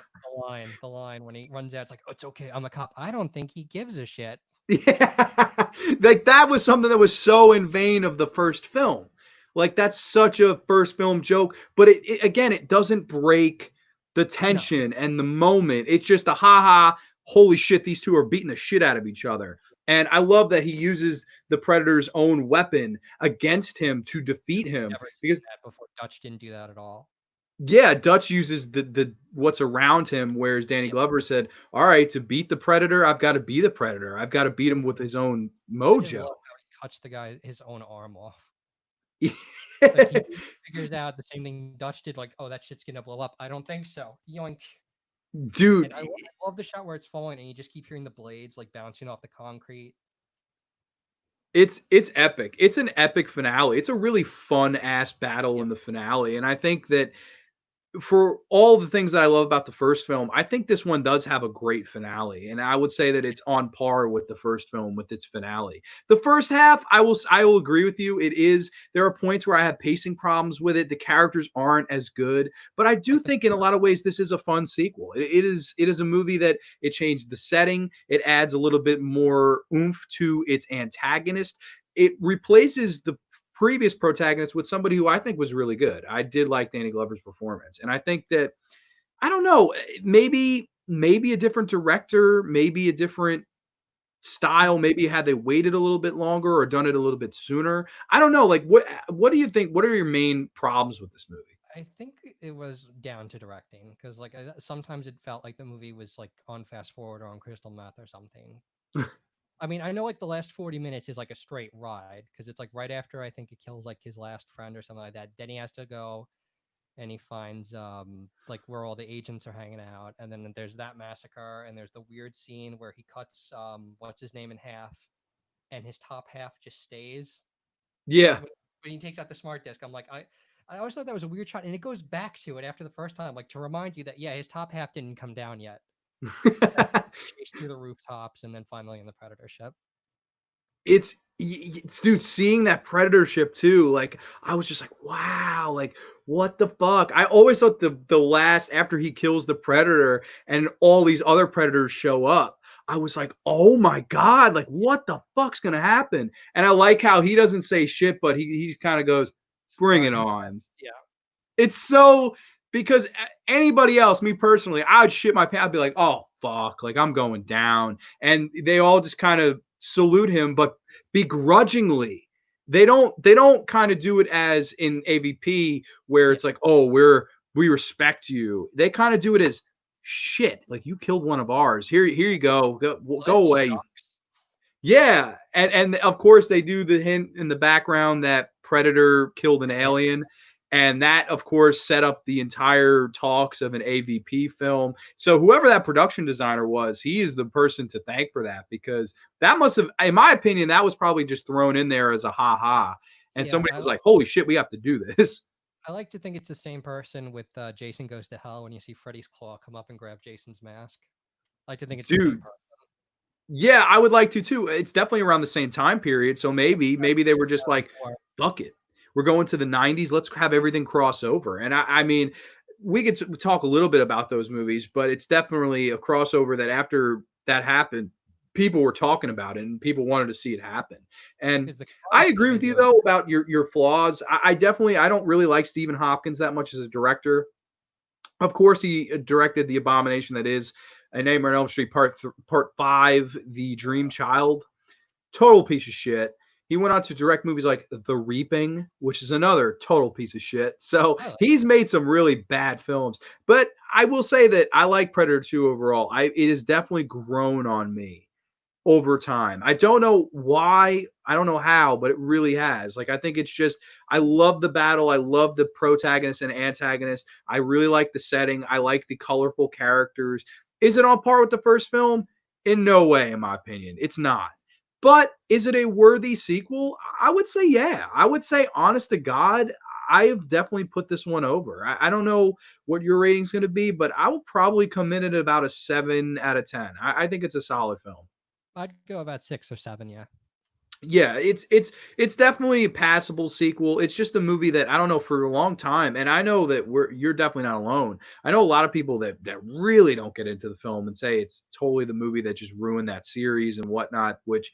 the line when he runs out, it's like, oh, it's okay, I'm a cop. I don't think he gives a shit. Yeah. Like that was something that was so in vain of the first film. Like that's such a first film joke, but again, it doesn't break the No, tension and the moment. It's just a ha ha, holy shit, these two are beating the shit out of each other. And I love that he uses the Predator's own weapon against him to defeat him never seen because that before. Dutch didn't do that at all. yeah, Dutch uses the what's around him, whereas Danny Yeah, Glover said, "All right, to beat the Predator, I've got to be the Predator. I've got to beat him with his own I just mojo." love how he cuts the guy his own arm off. Like he figures out the same thing Dutch did. Like, oh, that shit's gonna blow up. I don't think so. Yoink. Dude, And I love the shot where it's falling and you just keep hearing the blades like bouncing off the concrete. it's epic. It's an epic finale. It's a really fun ass battle Yeah, in the finale, and I think that for all the things that I love about the first film, I think this one does have a great finale, and I would say that it's on par with the first film with its finale. The first half, I will agree with you. It is there are points where I have pacing problems with it. The characters aren't as good, but I it's do like the think in a lot of ways this is a fun sequel. It is a movie that it changed the setting. It adds a little bit more oomph to its antagonist. It replaces the previous protagonist with somebody who I think was really good. I did like Danny Glover's performance, and I think that I don't know, maybe a different director, maybe a different style, maybe had they waited a little bit longer or done it a little bit sooner. I don't know. Like what do you think? What are your main problems with this movie? I think it was down to directing because like sometimes it felt like the movie was like on fast forward or on crystal meth or something. I mean, I know like the last 40 minutes is like a straight ride because it's like right after I think it kills like his last friend or something like that. Then he has to go and he finds like where all the agents are hanging out, and then there's that massacre, and there's the weird scene where he cuts what's his name in half, and his top half just stays. Yeah. When he takes out the smart disc, I'm like, I always thought that was a weird shot, and it goes back to it after the first time, like to remind you that yeah, his top half didn't come down yet. That chase through the rooftops, and then finally in the predator ship. It's dude, seeing that predator ship too, like I was just like, wow, like what the fuck. I always thought the last after he kills the predator and all these other predators show up, I was like, oh my god, like what the fuck's gonna happen? And I like how he doesn't say shit, but he kind of goes, bring it Sparking on. yeah. It's so because anybody else, me personally, I'd shit my pants. I'd be like, oh fuck, like I'm going down, and they all just kind of salute him, but begrudgingly. They don't kind of do it as in AVP where Yeah, it's like, oh, we respect you. They kind of do it as shit, like you killed one of ours. Here you go that away. sucks. Yeah, and of course they do the hint in the background that Predator killed an Yeah, alien, and that of course set up the entire talks of an AVP film. So whoever that production designer was, he is the person to thank for that because that must have, in my opinion, that was probably just thrown in there as a ha ha, and yeah. somebody was like, "Holy shit, we have to do this." I like to think it's the same person with Jason Goes to Hell when you see Freddy's claw come up and grab Jason's mask. I like to think it's the same Dude, person. yeah, I would like to too. It's definitely around the same time period. So maybe they were just like, 2004. fuck it. We're going to the 90s. Let's have everything cross over. And I mean, we could talk a little bit about those movies, but it's definitely a crossover that after that happened, people were talking about it and people wanted to see it happen. And Because the I cars agree came with you into it. though about your flaws. I definitely I don't really like Stephen Hopkins that much as a director. Of course, he directed the abomination that is A Nightmare on Elm Street Part 5, The Dream Child. Total piece of shit. He went on to direct movies like The Reaping, which is another total piece of shit. So I like he's made some really bad films. But I will say that I like Predator 2 overall. It has definitely grown on me over time. I don't know why, I don't know how, but it really has. Like I think it's just I love the battle, I love the protagonist and antagonist. I really like the setting. I like the colorful characters. Is it on par with the first film? In no way in my opinion. It's not. But is it a worthy sequel? I would say yeah. I would say honest to God, I have definitely put this one over. I don't know what your rating's going to be, but I will probably come in at about a 7 out of 10. I think it's a solid film. I'd go about 6 or 7. Yeah. Yeah, it's definitely a passable sequel. It's just a movie that I don't know for a long time, and I know that you're definitely not alone. I know a lot of people that really don't get into the film and say it's totally the movie that just ruined that series and whatnot, which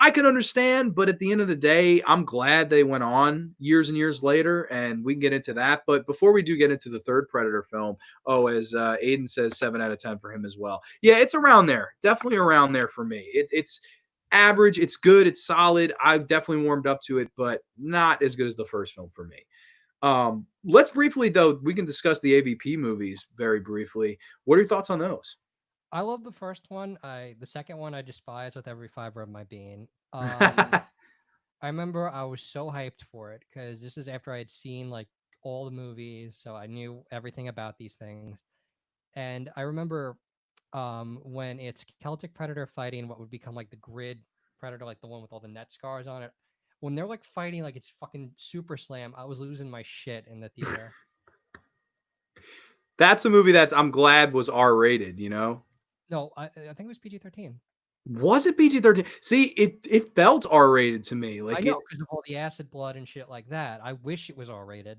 I can understand. But at the end of the day, I'm glad they went on years and years later, and we can get into that. But before we do get into the third Predator film, oh, as Aiden says, 7 out of 10 for him as well. Yeah, it's around there, definitely around there for me. It's average. It's good. It's solid. I've definitely warmed up to it, but not as good as the first film for me. Let's briefly though we can discuss the AVP movies very briefly. What are your thoughts on those? I love the first one. The second one I despise with every fiber of my being. I remember I was so hyped for it because this is after I had seen like all the movies, so I knew everything about these things. And I remember when it's Celtic Predator fighting what would become like the grid Predator, like the one with all the net scars on it. When they're like fighting like it's fucking Super Slam, I was losing my shit in the theater. That's a movie that's I'm glad was R rated. You know, No, I think it was PG-13. was it PG-13? See, it felt R rated to me. I Like know it. because of all the acid blood and shit like that. I wish it was R-rated.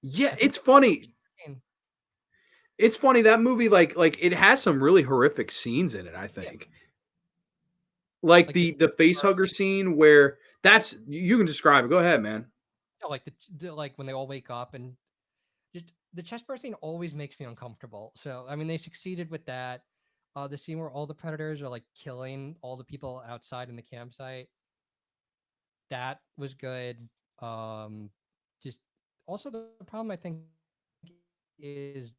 Yeah, I think it's the original funny. PG-13. It's funny that movie. Like it has some really horrific scenes in it. I Yeah, think. Like like the the chest face hugger bursting. scene where that's you can describe it. Go ahead, man. No, like the like when they all wake up and just the chest bursting always makes me uncomfortable. So I mean, they succeeded with that. The scene where all the predators are like killing all the people outside in the campsite, that was good. Just also the problem I think is it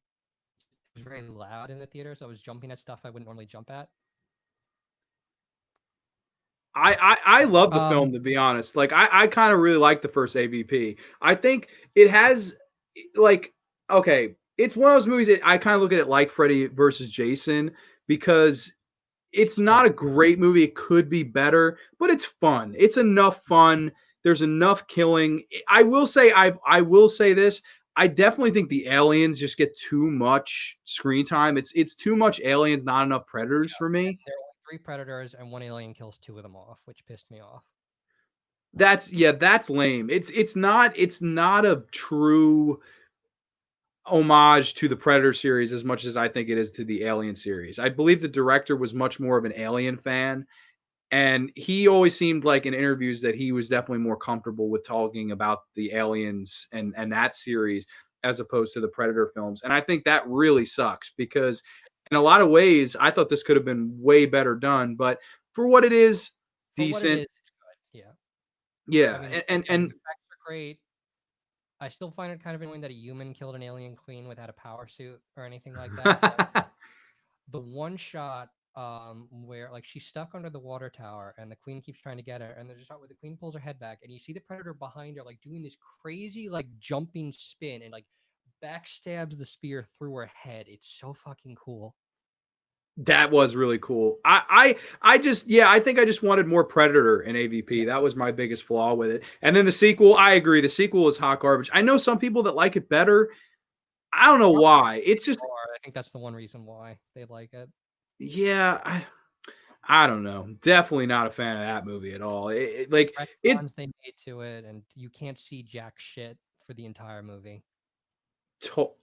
was very loud in the theater, so I was jumping at stuff I wouldn't normally jump at. I love the Um, film to be honest. Like I kind of really like the first AVP. I think it has like okay, it's one of those movies that I kind of look at it like Freddy versus Jason because it's it's fun. not a great movie. It could be better, but it's fun. It's enough fun. There's enough killing. I will say this. I definitely think the aliens just get too much screen time. It's too much aliens, not enough predators for me. There are only three predators, and one alien kills two of them off, which pissed me off. That's lame. It's not a true homage to the Predator series as much as I think it is to the Alien series. I believe the director was much more of an Alien fan, and he always seemed like in interviews that he was definitely more comfortable with talking about the aliens and that series. as opposed to the Predator films. And I think that really sucks because in a lot of ways, I thought this could have been way better done. But for what it is, For what it decent. is, it's good. Yeah. I Yeah. mean, again, the effects are great. I still find it kind of annoying that a human killed an alien queen without a power suit or anything like that. But And the one shot where like she's stuck under the water tower and the queen keeps trying to get her, and there's a shot where the queen pulls her head back and you see the predator behind her like doing this crazy like jumping spin and like backstabs the spear through her head. It's so fucking cool. that was really cool. I just yeah, I think I just wanted more Predator in AVP. Yeah. That was my biggest flaw with it. And then the sequel, I agree. The sequel is hot garbage. I know some people that like it better. I don't know why. It's just I think that's the one reason why they like it. yeah, I don't know. Definitely not a fan of that movie at all. Like it Retcons they made to it, and you can't see jack shit for the entire movie.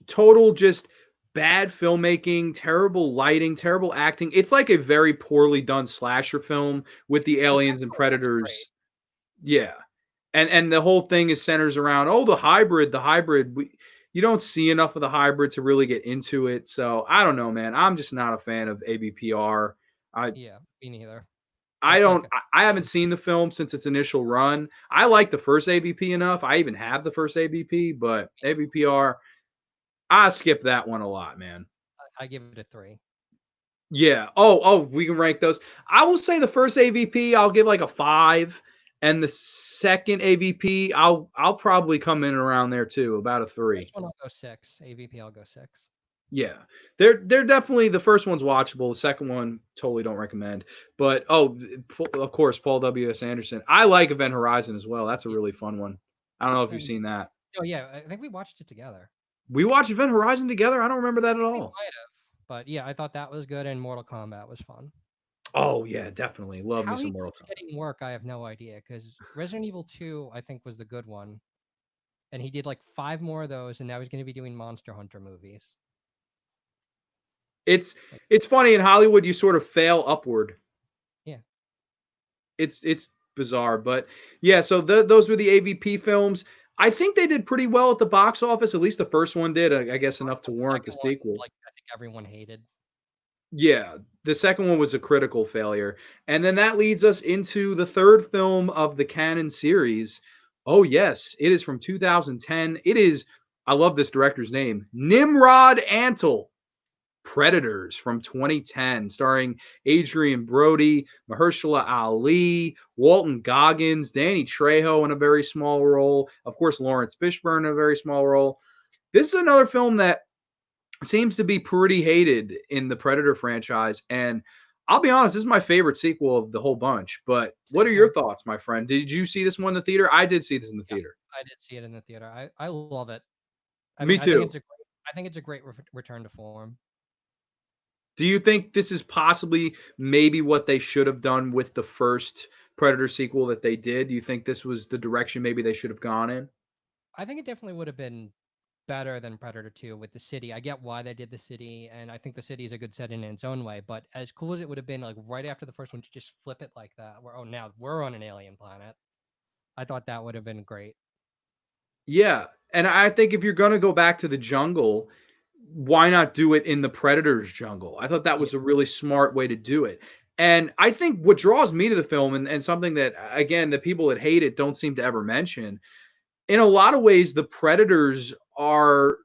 total just bad filmmaking, terrible lighting, terrible acting. It's like a very poorly done slasher film with the The aliens and background looks great. predators. Yeah. And the whole thing is centers around the hybrid. You don't see enough of the hybrid to really get into it. So I don't know, man. I'm just not a fan of ABPR. I Yeah, me neither. I That's like don't I haven't seen the film since its initial run. I like the first ABP enough. I even have the first ABP, but ABPR, I skip that one a lot, man. I give it a 3. Yeah. Oh, we can rank those. I will say the first AVP I'll give like a 5, and the second AVP I'll probably come in around there too, about a First 3. one I'll go 6. AVP I'll go 6. Yeah. They're definitely the first one's watchable, the second one totally don't recommend. But of course Paul W.S. Anderson. I like Event Horizon as well. That's a Yeah. really fun one. I don't know if you've And seen that. oh yeah, I think we watched it together. We watched Event Horizon together? I don't remember I that at think we all. might have. But yeah, I thought that was good and Mortal Kombat was fun. Oh yeah, definitely. Love me How he some Mortal keeps Kombat. getting work, I have no idea. Because Resident Evil 2, I think, was the good one. And he did like 5 more of those, and now he's going to be doing Monster Hunter movies. It's Like, it's funny in Hollywood you sort of fail upward. yeah. It's bizarre, but yeah. So those were the AVP films. I think they did pretty well at the box office. At least the first one did. I guess First enough to one, the warrant the second one, sequel. like I think everyone hated. Yeah, the second one was a critical failure, and then that leads us into the third film of the canon series. Oh yes, it is from 2010. It is. I love this director's name, Nimrod Antle. Predators from 2010, starring Adrian Brody, Mahershala Ali, Walton Goggins, Danny Trejo in a very small role, of course, Lawrence Fishburne in a very small role. This is another film that seems to be pretty hated in the Predator franchise. And I'll be honest, this is my favorite sequel of the whole bunch. But what Same are your here. thoughts, my friend? Did you see this one in the theater? I did see this in the Yeah, theater. I did see it in the theater. I love it. I Me mean, too. I think it's a great return to form. Do you think this is possibly maybe what they should have done with the first Predator sequel that they did? Do you think this was the direction maybe they should have gone in? I think it definitely would have been better than Predator 2 with the city. I get why they did the city, and I think the city is a good setting in its own way. But as cool as it would have been, like right after the first one, to just flip it like that, where oh now we're on an alien planet. I thought that would have been great. Yeah. And I think if you're going to go back to the jungle, why not do it in the Predator's jungle? I thought that Yeah, was a really smart way to do it. And I think what draws me to the film, and something that, again, the people that hate it don't seem to ever mention, in a lot of ways, the Predators are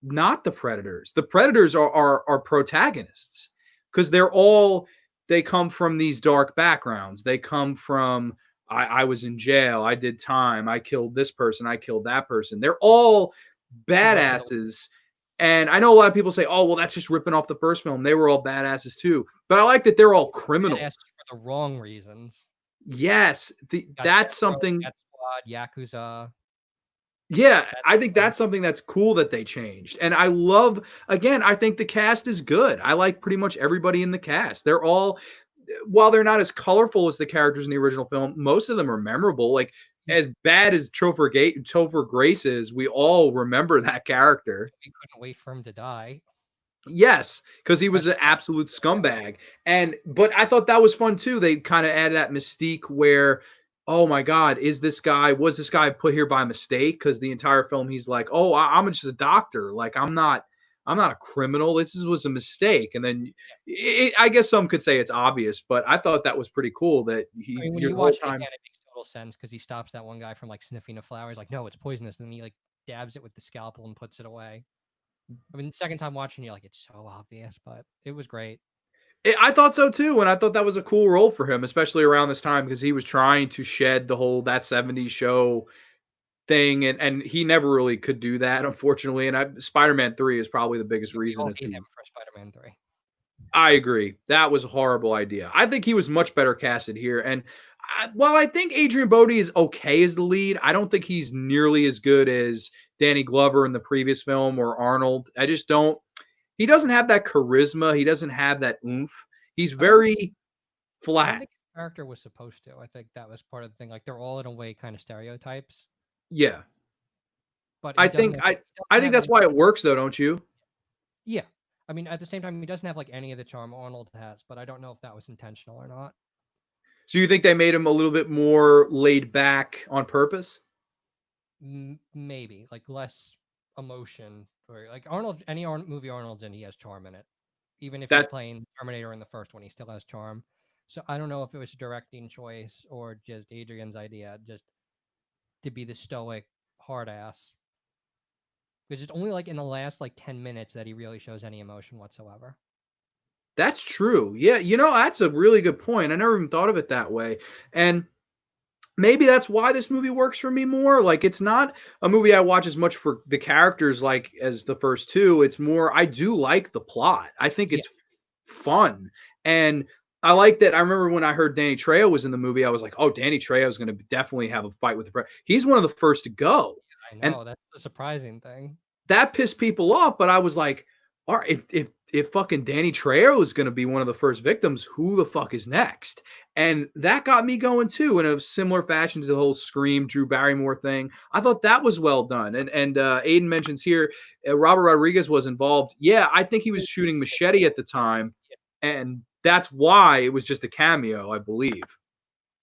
not the predators. The predators are protagonists because they come from these dark backgrounds. They come from I was in jail, I did time, I killed this person, I killed that person. They're all heroes for the badasses. And I know a lot of people say, "Oh, well, that's just ripping off the first film. They were all badasses too." But I like that they're all criminals. badasses for the wrong reasons. Yes, Got that's Death Row, something. Death Squad, Yakuza, Yeah, I think Spectre. that's something that's cool that they changed. And I love, again, I think the cast is good. I like pretty much everybody in the cast. They're all, while they're not as colorful as the characters in the original film, most of them are memorable. Like, Yeah, as bad as Topher Grace is, we all remember that character. we couldn't wait for him to die, Yes, because he was an especially after absolute killing everyone. scumbag. But I thought that was fun too. They kind of added that mystique where oh my God, was this guy put here by mistake? Because the entire film he's like, oh, I'm just a doctor. Like I'm not a criminal. This was a mistake. And then I guess some could say it's obvious, but I thought that was pretty cool that I mean, when you're you the whole watch it again, time. it makes total sense because he stops that one guy from like sniffing a flower. He's like, "No, it's poisonous," and then he like dabs it with the scalpel and puts it away. I mean, second time watching, you're like, "It's so obvious," but it was great. I thought so too, and I thought that was a cool role for him, especially around this time because he was trying to shed the whole that '70s show thing, and he never really could do that, unfortunately. And Spider-Man 3 is probably the biggest We reason all as hate to. him for Spider-Man 3. I agree. That was a horrible idea. I think he was much better casted here. And while I think Adrian Brody is okay as the lead, I don't think he's nearly as good as Danny Glover in the previous film or Arnold. I just don't. He doesn't have that charisma. He doesn't have that oomph. He's I don't think very I don't flat. think his character was supposed to. I think that was part of the thing. Like they're all in a way kind of stereotypes, Yeah, but I he doesn't think have, I he I doesn't think have that's any. why it works, though, don't you? Yeah, I mean, at the same time, he doesn't have like any of the charm Arnold has. But I don't know if that was intentional or not. So you think they made him a little bit more laid back on purpose? Maybe like less emotion or like Arnold. Any movie Arnold's in, he has charm in it. Even if he's That playing Terminator in the first one, he still has charm. So I don't know if it was a directing choice or just Adrian's idea, just to be the stoic hard ass. Because it's only like in the last like 10 minutes that he really shows any emotion whatsoever. that's true. Yeah, that's a really good point. I never even thought of it that way. And maybe that's why this movie works for me more. Like it's not a movie I watch as much for the characters like as the first two. It's more I do like the plot. I think Yeah, it's fun. And I like that. I remember when I heard Danny Trejo was in the movie, I was like, "Oh, Danny Trejo is going to definitely have a fight with the Predator." He's one of the first to go, I and know that's the surprising thing. that pissed people off. But I was like, "All right, if fucking Danny Trejo is going to be one of the first victims, who the fuck is next?" And that got me going too, in a similar fashion to the whole Scream Drew Barrymore thing. I thought that was well done. And Aiden mentions here, Robert Rodriguez was involved. Yeah, I think he was shooting Machete at the time, Yeah, and that's why it was just a cameo, I believe.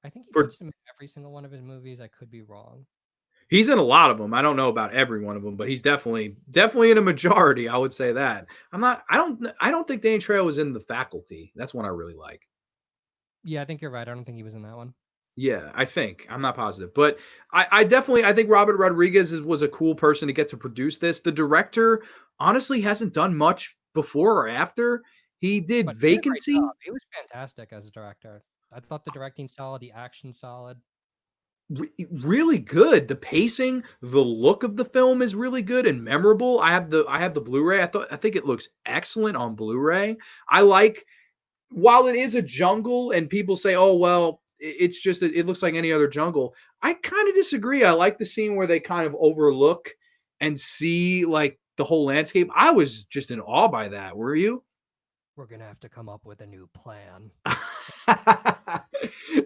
I think he For puts him in every single one of his movies. I could be wrong. He's in a lot of them. I don't know about every one of them, but he's definitely in a majority. I would say that. I don't think Danny Trejo was in The Faculty. That's one I really like. Yeah, I think you're right. I don't think he was in that one. Yeah, I think I'm not positive, but I think Robert Rodriguez was a cool person to get to produce this. The director honestly hasn't done much before or after. He did But he did a great Vacancy. job. He was fantastic as a director. I thought the directing solid, the action solid. Really good. The pacing, the look of the film is really good and memorable. I have the Blu-ray. I think it looks excellent on Blu-ray. I like while it is a jungle and people say, "Oh, well, it's just it looks like any other jungle." I kind of disagree. I like the scene where they kind of overlook and see like the whole landscape. I was just in awe by that. Were you? We're gonna have to come up with a new plan.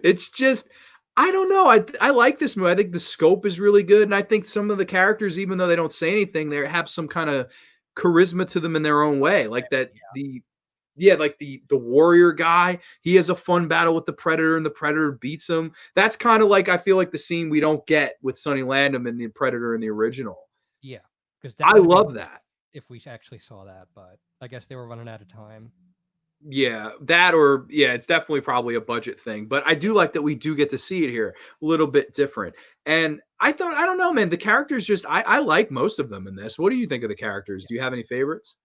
It's just I don't know. I like this movie. I think the scope is really good, and I think some of the characters, even though they don't say anything, they have some kind of charisma to them in their own way. Like that the yeah, like the warrior guy, he has a fun battle with the predator, and the predator beats him. That's kind of like I feel like the scene we don't get with Sonny Landham in the Predator in the original. Yeah, because that I would have been love that. if we actually saw that, but I guess they were running out of time. Yeah, that or yeah, it's definitely probably a budget thing, but I Yeah, do like that we do get to see it here, a little bit different. And I don't know, man, the characters just I like most of them in this. What do you think of the characters? yeah. Do you have any favorites?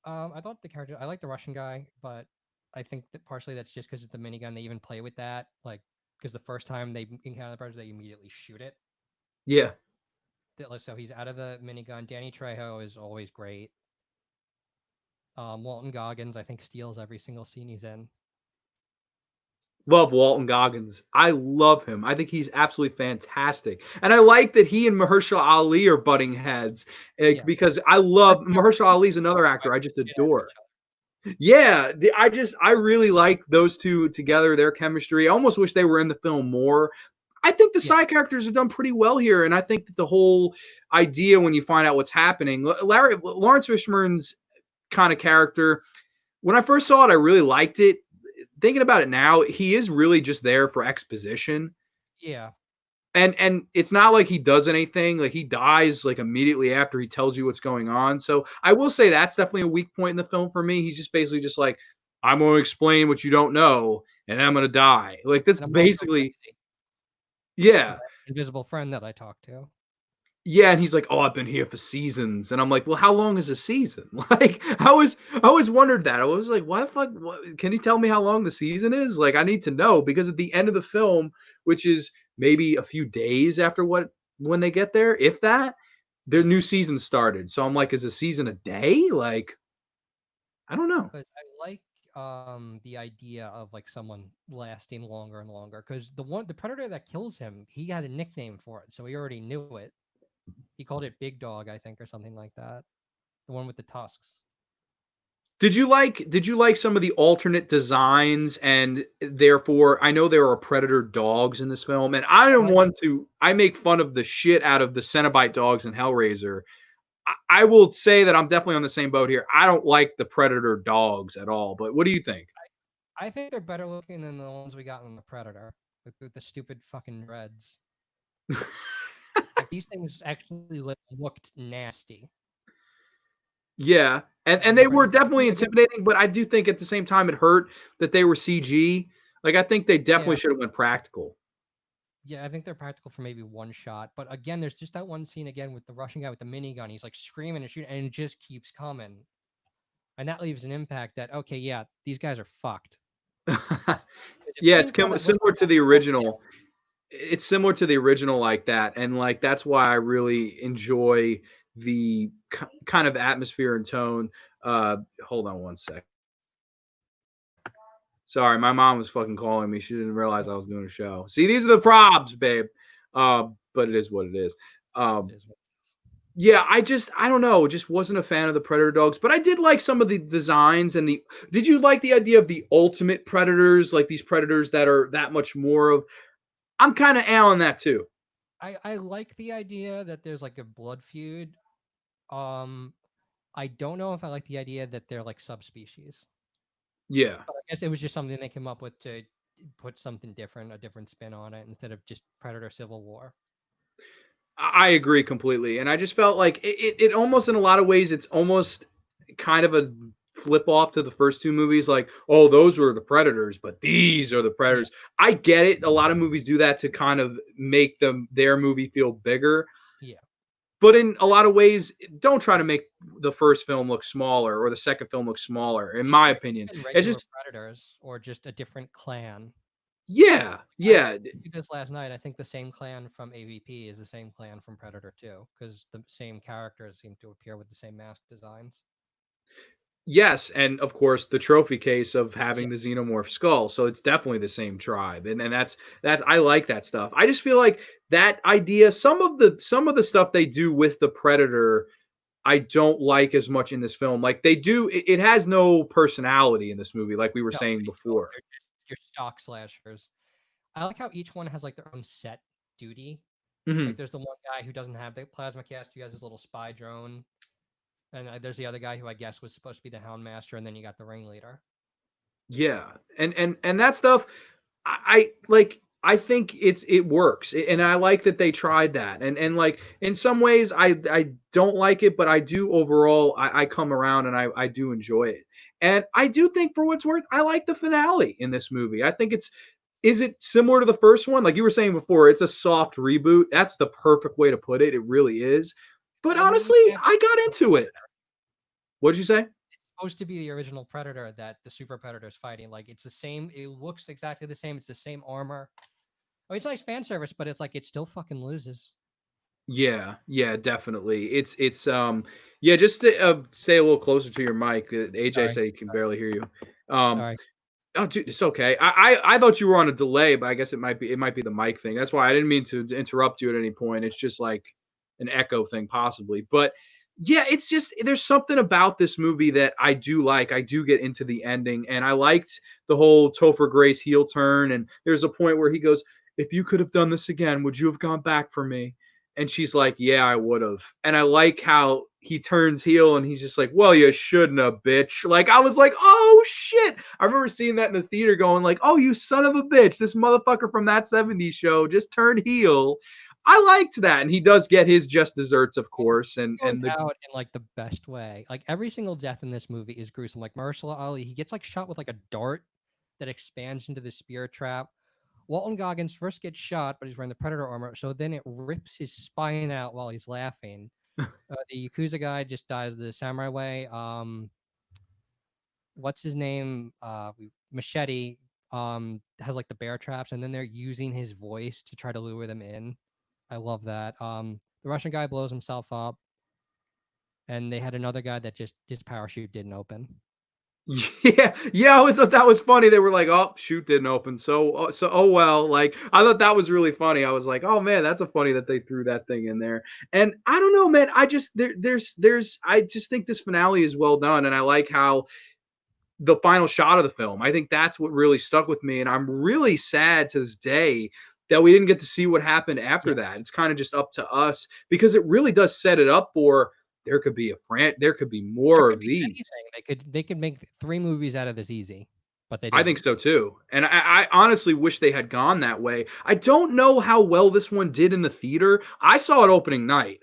I thought the character. I like the Russian guy, but I think that partially that's just because it's the minigun. They even play with that, like because the first time they encounter the predator, they immediately shoot it. Yeah. So he's out of the minigun. Danny Trejo is always great. Walton Goggins, I think, steals every single scene he's in. Love Walton Goggins. I love him. I think he's absolutely fantastic. And I like that he and Mahershala Ali are butting heads Yeah, because I I love think they're Mahershala really Ali's another fight actor I the just shit out of adore. each other. Yeah, I really like those two together, their chemistry. I almost wish they were in the film more. I think the Yeah, side characters have done pretty well here, and I think that the whole idea when you find out what's happening, Lawrence Fishburne's kind of character. When I first saw it, I really liked it. Thinking about it now, he is really just there for exposition. Yeah. And it's not like he does anything. Like he dies like immediately after he tells you what's going on. So I will say that's definitely a weak point in the film for me. He's just basically just like, I'm going to explain what you don't know, and then I'm going to die. Like that's And I'm also basically, crazy yeah. because I have an invisible friend that I talk to. Yeah, and he's like, "Oh, I've been here for seasons," and I'm like, "Well, how long is a season?" Like, I always wondered that. I was like, "Why the fuck? What, can you tell me how long the season is?" Like, I need to know because at the end of the film, which is maybe a few days after what when they get there, if that, their new season started. So I'm like, "Is a season a day?" Like, I don't know. Because I like the idea of like someone lasting longer and longer. Because the predator that kills him, he had a nickname for it, so he already knew it. He called it Big Dog, I think, or something like that. The one with the tusks. Did you like some of the alternate designs and therefore I know there are predator dogs in this film and I I am like one to I make fun of the shit out of the Cenobite dogs in Hellraiser. I will say that I'm definitely on the same boat here. I don't like the predator dogs at all, but what do you think? I think they're better looking than the ones we got in the Predator with the stupid fucking reds. Like these things actually looked nasty. Yeah. And And the they were Predator, definitely yeah, they, intimidating, but I do think at the same time it hurt that they were CG. Like I think they definitely yeah, should have went practical. yeah. I think they're practical for maybe one shot, but again, there's just that one scene again with the Russian guy with the minigun. He's like screaming and shooting, and it just keeps coming, and that leaves an impact that okay, yeah, these guys are fucked. Because if you Yeah, it's didn't kill that Russian similar guy, to the oh yeah, original. It's similar to the original like that, and like that's why I really enjoy the kind of atmosphere and tone. Hold on one sec. Sorry, my mom was fucking calling me. She didn't realize I was doing a show. See, these are the probs, babe. But it is what it is. it Um, is what it is. yeah, I don't know, just wasn't a fan of the Predator dogs, but I did like some of the designs and the. Did you like the idea of the ultimate predators, like these predators that are that much more of? I'm kind of on that too. I like the idea that there's like a blood feud. Um, I don't know if I like the idea that they're like subspecies. Yeah. But I guess it was just something they came up with to put something different, a different spin on it instead of just Predator Civil War. I agree completely, and I just felt like it almost in a lot of ways it's almost kind of a flip off to the first two movies. Like, oh, those were the predators, but these are the Yeah, predators. I get it. A lot of movies do that to kind of make them their movie feel bigger, yeah. but in a lot of ways, don't try to make the first film look smaller or the second film look smaller. In These my could opinion, have been it's regular just predators or just a different clan. yeah, I yeah. did this last night. I think the same clan from AVP is the same clan from Predator 2 because the same characters seem to appear with the same mask designs. Yes, and of course the trophy case of Yeah, having the xenomorph skull. So it's definitely the same tribe. And that's I like that stuff. I just feel like that idea, some of the stuff they do with the predator, I don't like as much in this film. Like they do it has no personality in this movie, like we were no, saying they don't. before. They're just your stock slashers. I like how each one has like their own set duty. Like Hmm. there's the one guy who doesn't have the plasma cast, who has his little spy drone. And there's the other guy who I guess was supposed to be the Houndmaster, and then you got the ringleader. Yeah. And that stuff I like I think it works and I like that they tried that and like in some ways I don't like it but I do overall I come around and I do enjoy it and I do think for what's worth I like the finale in this movie. I think it's is it similar to the first one like you were saying before it's a soft reboot. That's the perfect way to put it. It really is. But Yeah, this is an honestly example I of got the into it. Predator. What'd you say? It's supposed to be the original Predator that the Super Predator is fighting. Like it's the same. It looks exactly the same. It's the same armor. Oh, it's nice fan service, but it's like it still fucking loses. Yeah, yeah, definitely. It's yeah, just to, stay a little closer to your mic. AJ Sorry, said he can barely hear you. Um sorry. oh dude, it's okay. I thought you were on a delay, but I guess it might be the mic thing. That's why I didn't mean to interrupt you at any point. It's just like an echo thing possibly. But yeah, it's just there's something about this movie that I do like. I do get into the ending and I liked the whole Topher Grace heel turn and there's a point where he goes, "If you could have done this again, would you have gone back for me?" And she's like, yeah, I would have. And I like how he turns heel and he's just like, well, you shouldn't have, bitch. Like, I was like, oh, shit. I remember seeing that in the theater going like, oh, you son of a bitch. This motherfucker from that 70s show just turned heel. I liked that. And he does get his just desserts, of course. Goes out in like the best way. Like every single death in this movie is gruesome. Like Mahershala Ali, he gets like shot with like a dart that expands into the spear trap. Walton Goggins first gets shot, but he's wearing the Predator armor, so then it rips his spine out while he's laughing. The Yakuza guy just dies the samurai way. What's his name? Machete has like the bear traps, and then they're using his voice to try to lure them in. I love that. The Russian guy blows himself up, and they had another guy that just his parachute didn't open. Yeah, I always thought that was funny. They were like, "Oh, shoot didn't open." So oh well. Like I thought that was really funny. I was like, "Oh man, that's a funny that they threw that thing in there." And I don't know, man. I just there's I just think this finale is well done, and I like how the final shot of the film. I think that's what really stuck with me, and I'm really sad to this day that we didn't get to see what happened after Yeah, that. It's kind of just up to us because it really does set it up for there could be there more could of be these. anything. They could make 3 movies out of this easy, but they I think didn't. so too. And I honestly wish they had gone that way. I don't know how well this one did in the theater. I saw it opening night.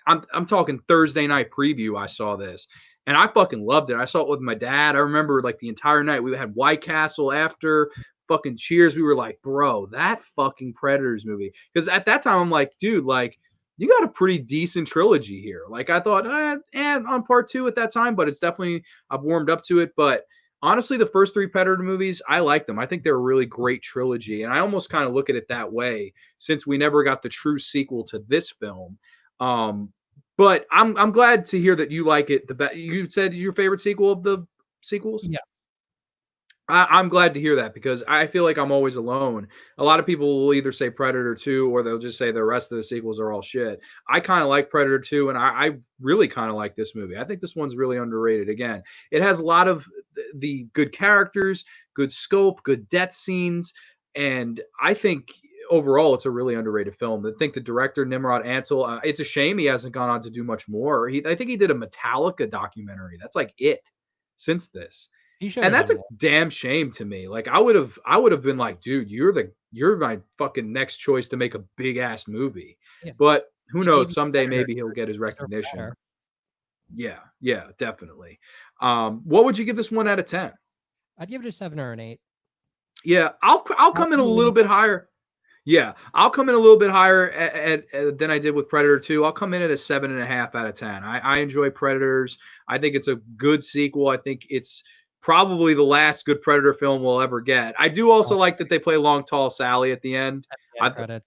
I'm talking Thursday night preview. I saw this and I fucking loved it. I saw it with my dad. I remember like the entire night we had White Castle after fucking Cheers. We were like, bro, that fucking Predators movie. Because at that time I'm like, dude, like you got a pretty decent trilogy here. Like I thought, and on part two at that time, but it's definitely I've warmed up to it. But honestly, the first three Predator movies, I like them. I think they're a really great trilogy, and I almost kind of look at it that way since we never got the true sequel to this film. Um, but I'm glad to hear that you like it. You said your favorite sequel of the sequels. Yeah, I'm glad to hear that because I feel like I'm always alone. A lot of people will either say Predator 2 or they'll just say the rest of the sequels are all shit. I kind of like Predator 2 and I really kind of like this movie. I think this one's really underrated. Again, it has a lot of the good characters, good scope, good death scenes, and I think overall it's a really underrated film. I think the director Nimrod Antal, it's a shame he hasn't gone on to do much more. I think he did a Metallica documentary. That's like it since this. he should And have that's done a more. damn shame to me. Like I would have been like, dude, you're my fucking next choice to make a big ass movie. Yeah, But who knows? even Someday Predator maybe he'll get his deserved recognition. better. Yeah, yeah, definitely. What would you give this one out of 10? I'd give it a 7 or an 8. Yeah, I'll come in a little Probably. bit higher. Yeah, I'll come in a little bit higher than I did with Predator 2. I'll come in at a 7.5 out of 10. I enjoy Predators. I think it's a good sequel. I think it's probably the last good Predator film we'll ever get. I do also like that they play Long Tall Sally at the end. At the end I credits.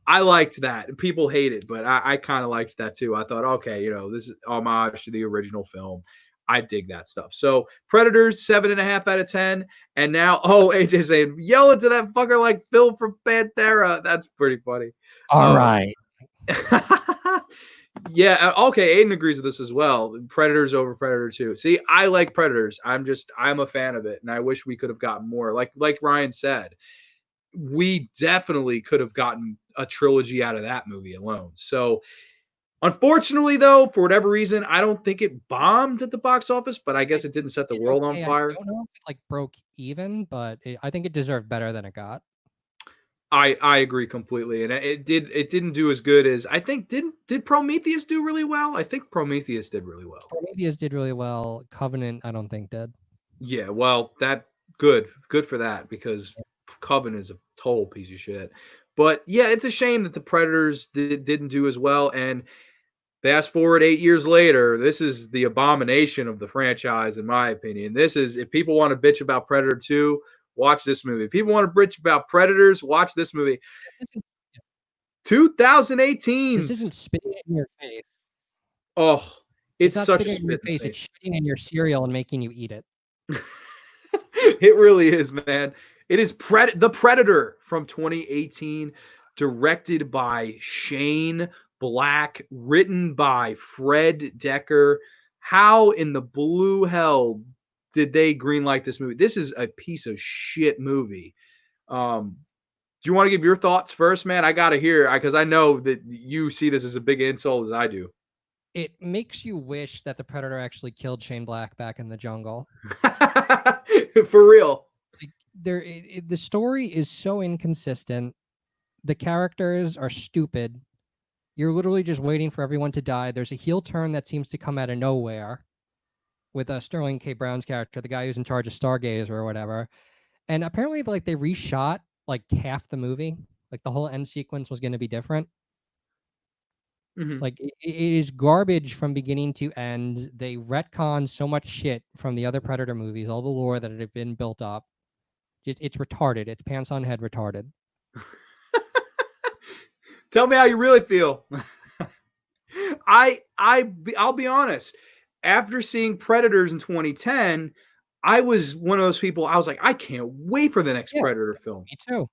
I liked that. People hate it, but I kind of liked that too. I thought, okay, this is homage to the original film. I dig that stuff. So Predators, 7.5 out of 10. And now, oh, AJ saying, yell into that fucker like Phil from Pantera. That's pretty funny. All Um, right. yeah, okay, Aiden agrees with this as well. Predators over Predator 2. See, I like Predators. I'm a fan of it, and I wish we could have gotten more. Like Ryan said, we definitely could have gotten a trilogy out of that movie alone. So, unfortunately, though, for whatever reason, I don't think it bombed at the box office, but I It guess it didn't set the did world on okay. I fire. don't know if it like broke even, but I think it deserved better than it got. I agree completely, and it didn't do as good as I think. Did Prometheus do really well? I think Prometheus did really well. Prometheus did really well. Covenant, I don't think did. Yeah, well, that good for that because Coven is a total piece of shit. But yeah, it's a shame that the Predators didn't do as well. And fast forward 8 years later, this is the abomination of the franchise, in my opinion. This is if people want to bitch about Predator 2, watch this movie. If people want to bitch about Predators, watch this movie. This isn't, this 2018's. isn't spitting in your face. Oh, It's it's not such a spitting in your spit in face. the It's face. shitting in your cereal and making you eat it. It really is, man. It is The Predator from 2018, directed by Shane Black, written by Fred Decker. How in the blue hell did they greenlight this movie? This is a piece of shit movie. Um, Do you want to give your thoughts first, man? I gotta hear because I know that you see this as a big insult as I do. It makes you wish that the Predator actually killed Shane Black back in the jungle. For real. Like the story is so inconsistent. The characters are stupid. You're literally just waiting for everyone to die. There's a heel turn that seems to come out of nowhere with Sterling K. Brown's character, the guy who's in charge of Stargazer or whatever. And apparently, like they reshot like half the movie. Like the whole end sequence was going to be different. Mhm. Like it is garbage from beginning to end. They retcon so much shit from the other Predator movies, all the lore that had been built up. Just it's retarded. It's pants on head retarded. Tell me how you really feel. I'll be honest. After seeing Predators in 2010, I was one of those people. I was like, I can't wait for the next Yeah, Predator film. me too.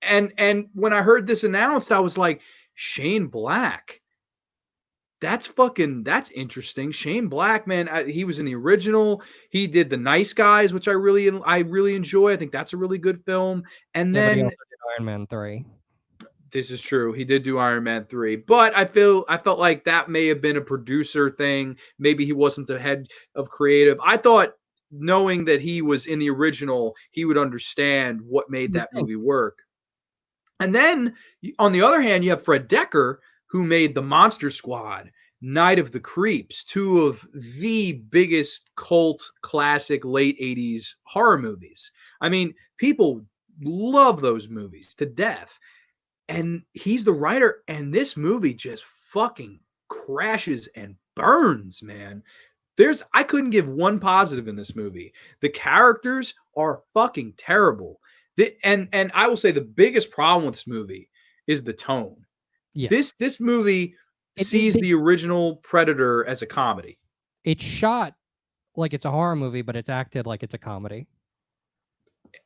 And when I heard this announced, I was like, Shane Black. That's interesting. Shane Black, man, he was in the original. He did The Nice Guys, which I really enjoy. I think that's a really good film. And Yeah, but he then also did Iron Man 3. this is true. He did do Iron Man 3, but I felt like that may have been a producer thing. Maybe he wasn't the head of creative. I thought knowing that he was in the original, he would understand what made You would that think. movie work. And then on the other hand, you have Fred Decker, who made The Monster Squad, Night of the Creeps, two of the biggest cult classic late 80s horror movies. I mean, people love those movies to death. And he's the writer, and this movie just fucking crashes and burns, man. I couldn't give one positive in this movie. The characters are fucking terrible. And I will say the biggest problem with this movie is the tone. Yeah. This movie It, it sees they, the original Predator as a comedy. it's shot like it's a horror movie, but it's acted like it's a comedy.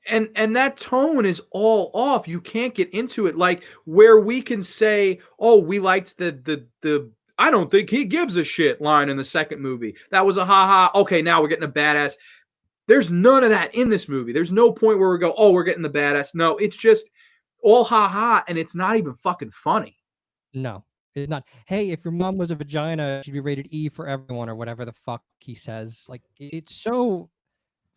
And that tone is all off. You can't get into it like where we can say, "Oh, we liked the I don't think he gives a shit" line in the second movie. That was a haha. Okay, now we're getting a badass. There's none of that in this movie. There's no point where we go, "Oh, we're getting the badass." No, it's just all haha and it's not even fucking funny. No, it's not. Hey, if your mom was a vagina, she'd be rated E for everyone or whatever the fuck he says. Like it's so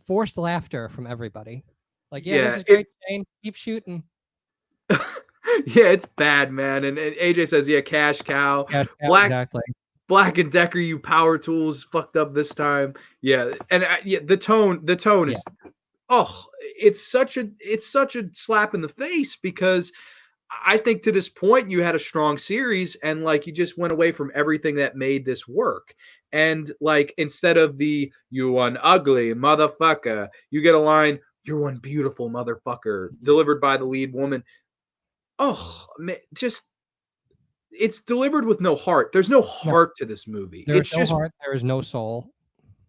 forced laughter from everybody. Like, yeah, this Yeah, is great, Shane. Keep shooting. yeah, it's bad, man. And AJ says, "Yeah, cash cow, Yeah, black exactly. Black and Decker, you power tools fucked up this time." Yeah, and yeah, the tone Yeah. is oh, it's such a slap in the face because I think to this point you had a strong series and like you just went away from everything that made this work. And like instead of the "you one ugly motherfucker," you get a line "you're one beautiful motherfucker" delivered by the lead woman. Oh, man, just it's delivered with no heart. There's no No, heart to this movie. there is It's no just heart. There is no soul.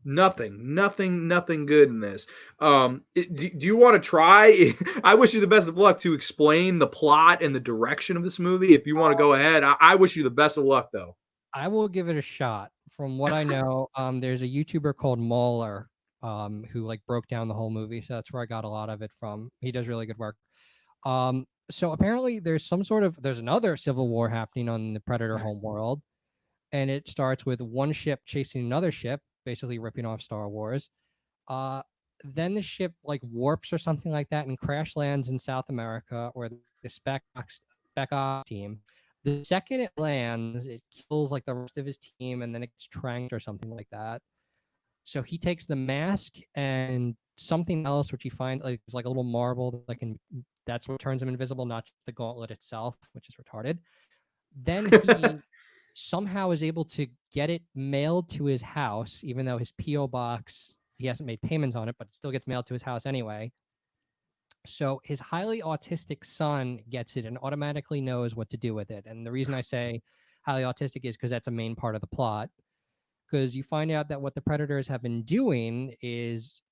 nothing good in this. Do you want to try? I wish you the best of luck to explain the plot and the direction of this movie. If you want to go ahead, I wish you the best of luck though. I will give it a shot. From what I know, there's a YouTuber called Mauler, who like broke down the whole movie. So that's where I got a lot of it from. He does really good work. So apparently there's another civil war happening on the Predator homeworld, and it starts with one ship chasing another ship, basically ripping off Star Wars. Uh, then the ship like warps or something like that and crash lands in South America, where the spec ops team. The second it lands, it kills like the rest of his team, and then it gets tranked or something like that. So he takes the mask and something else, which he finds like is like a little marble that can. That's what turns him invisible, not the gauntlet itself, which is retarded. Then he somehow is able to get it mailed to his house, even though his P.O. box, he hasn't made payments on it, but it still gets mailed to his house anyway. So his highly autistic son gets it and automatically knows what to do with it. And the reason I say highly autistic is because that's a main part of the plot. Because you find out that what the predators have been doing is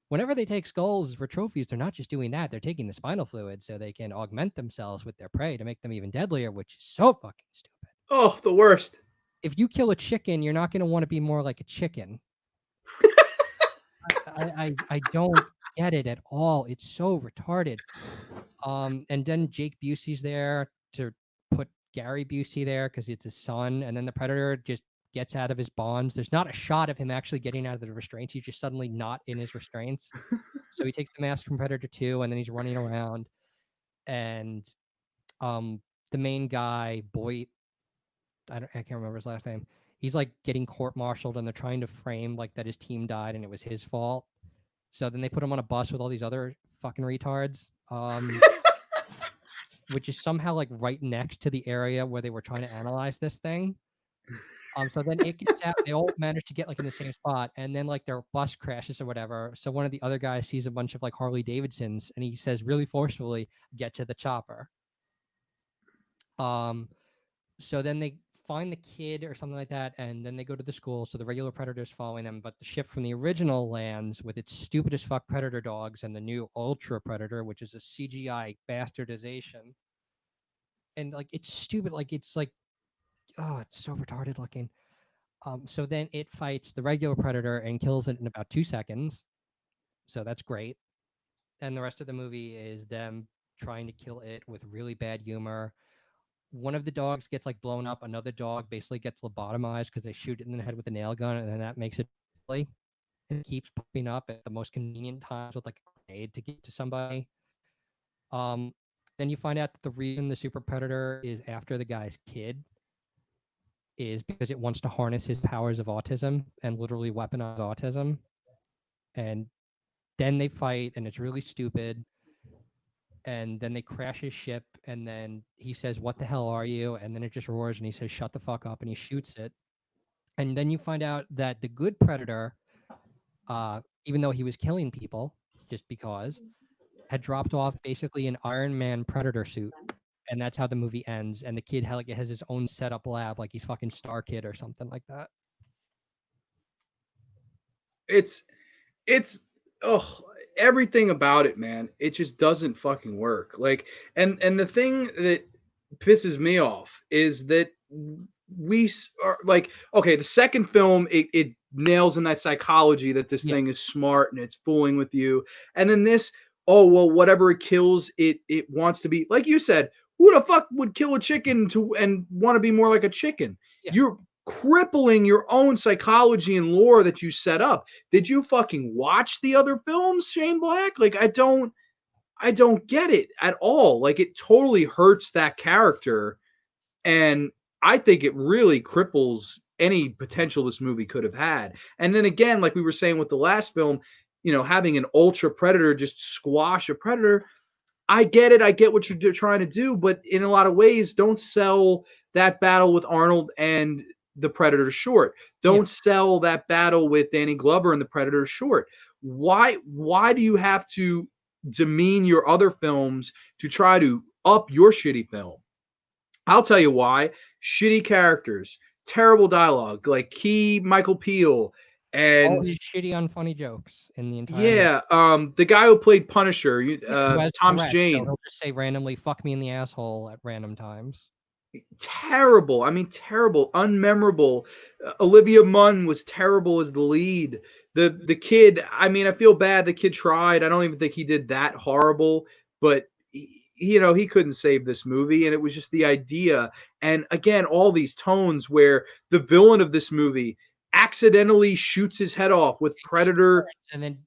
whenever they take skulls for trophies, they're not just doing that, they're taking the spinal fluid so they can augment themselves with their prey to make them even deadlier, which is so fucking stupid. Oh, the worst. If you kill a chicken, you're not going to want to be more like a chicken. I don't. get it at all. It's so retarded. And then Jake Busey's there to put Gary Busey there because it's his son, and then the Predator just gets out of his bonds. There's not a shot of him actually getting out of the restraints. He's just suddenly not in his restraints. So he takes the mask from Predator 2, and then he's running around, and um, the main guy, Boyd, I can't remember his last name. He's like getting court-martialed, and they're trying to frame like that his team died and it was his fault. So then they put him on a bus with all these other fucking retards. Which is somehow like right next to the area where they were trying to analyze this thing. So then it gets out. They all manage to get like in the same spot, and then like their bus crashes or whatever. So one of the other guys sees a bunch of like Harley Davidsons, and he says really forcefully, "Get to the chopper." Um, so then they find the kid or something like that, and then they go to the school. So the regular Predator's following them, but the ship from the original lands with its stupid as fuck Predator dogs and the new Ultra Predator, which is a CGI bastardization. And like it's stupid, like it's like, oh, it's so retarded looking. So then it fights the regular Predator and kills it in about 2 seconds. So that's great. And the rest of the movie is them trying to kill it with really bad humor. One of the dogs gets like blown up. Another dog basically gets lobotomized because they shoot it in the head with a nail gun, and then that makes it deadly. And it keeps popping up at the most convenient times with like a grenade to get to somebody. Um, then you find out that the reason the super predator is after the guy's kid is because it wants to harness his powers of autism and literally weaponize autism. And then they fight, and it's really stupid. And then they crash his ship, and then he says, "What the hell are you?" And then it just roars, and he says, "Shut the fuck up," and he shoots it. And then you find out that the good predator, even though he was killing people just because, had dropped off basically an Iron Man predator suit. And that's how the movie ends. And the kid like has his own setup lab, like he's fucking Star Kid or something like that. It's oh, everything about it, man. It just doesn't fucking work. Like, and the thing that pisses me off is that we are like, okay, the second film, it nails in that psychology that this Yeah, thing is smart and it's fooling with you. And then this, oh well, whatever it kills, it wants to be like you said. Who the fuck would kill a chicken to and want to be more like a chicken? yeah. You're crippling your own psychology and lore that you set up. Did you fucking watch the other films, Shane Black? Like I don't get it at all. Like it totally hurts that character, and I think it really cripples any potential this movie could have had. And then again, like we were saying with the last film, having an ultra predator just squash a predator, I get it. I get what you're trying to do, but in a lot of ways, don't sell that battle with Arnold and the Predator short. Yeah. Don't sell that battle with Danny Glover and the Predator short. Why do you have to demean your other films to try to up your shitty film? I'll tell you why. Shitty characters, terrible dialogue, like Key Michael Peel, All and his shitty, unfunny jokes in the entire movie. yeah, the guy who played Punisher, Yeah, who has Thomas Tourette's, so Jane. he'll just say randomly, "Fuck me in the asshole" at random times. Terrible. I mean, terrible, unmemorable. Olivia Munn was terrible as the lead. The kid. I mean, I feel bad. The kid tried. I don't even think he did that horrible, but he couldn't save this movie, and it was just the idea. And again, all these tones where the villain of this movie accidentally shoots his head off with Predator. And then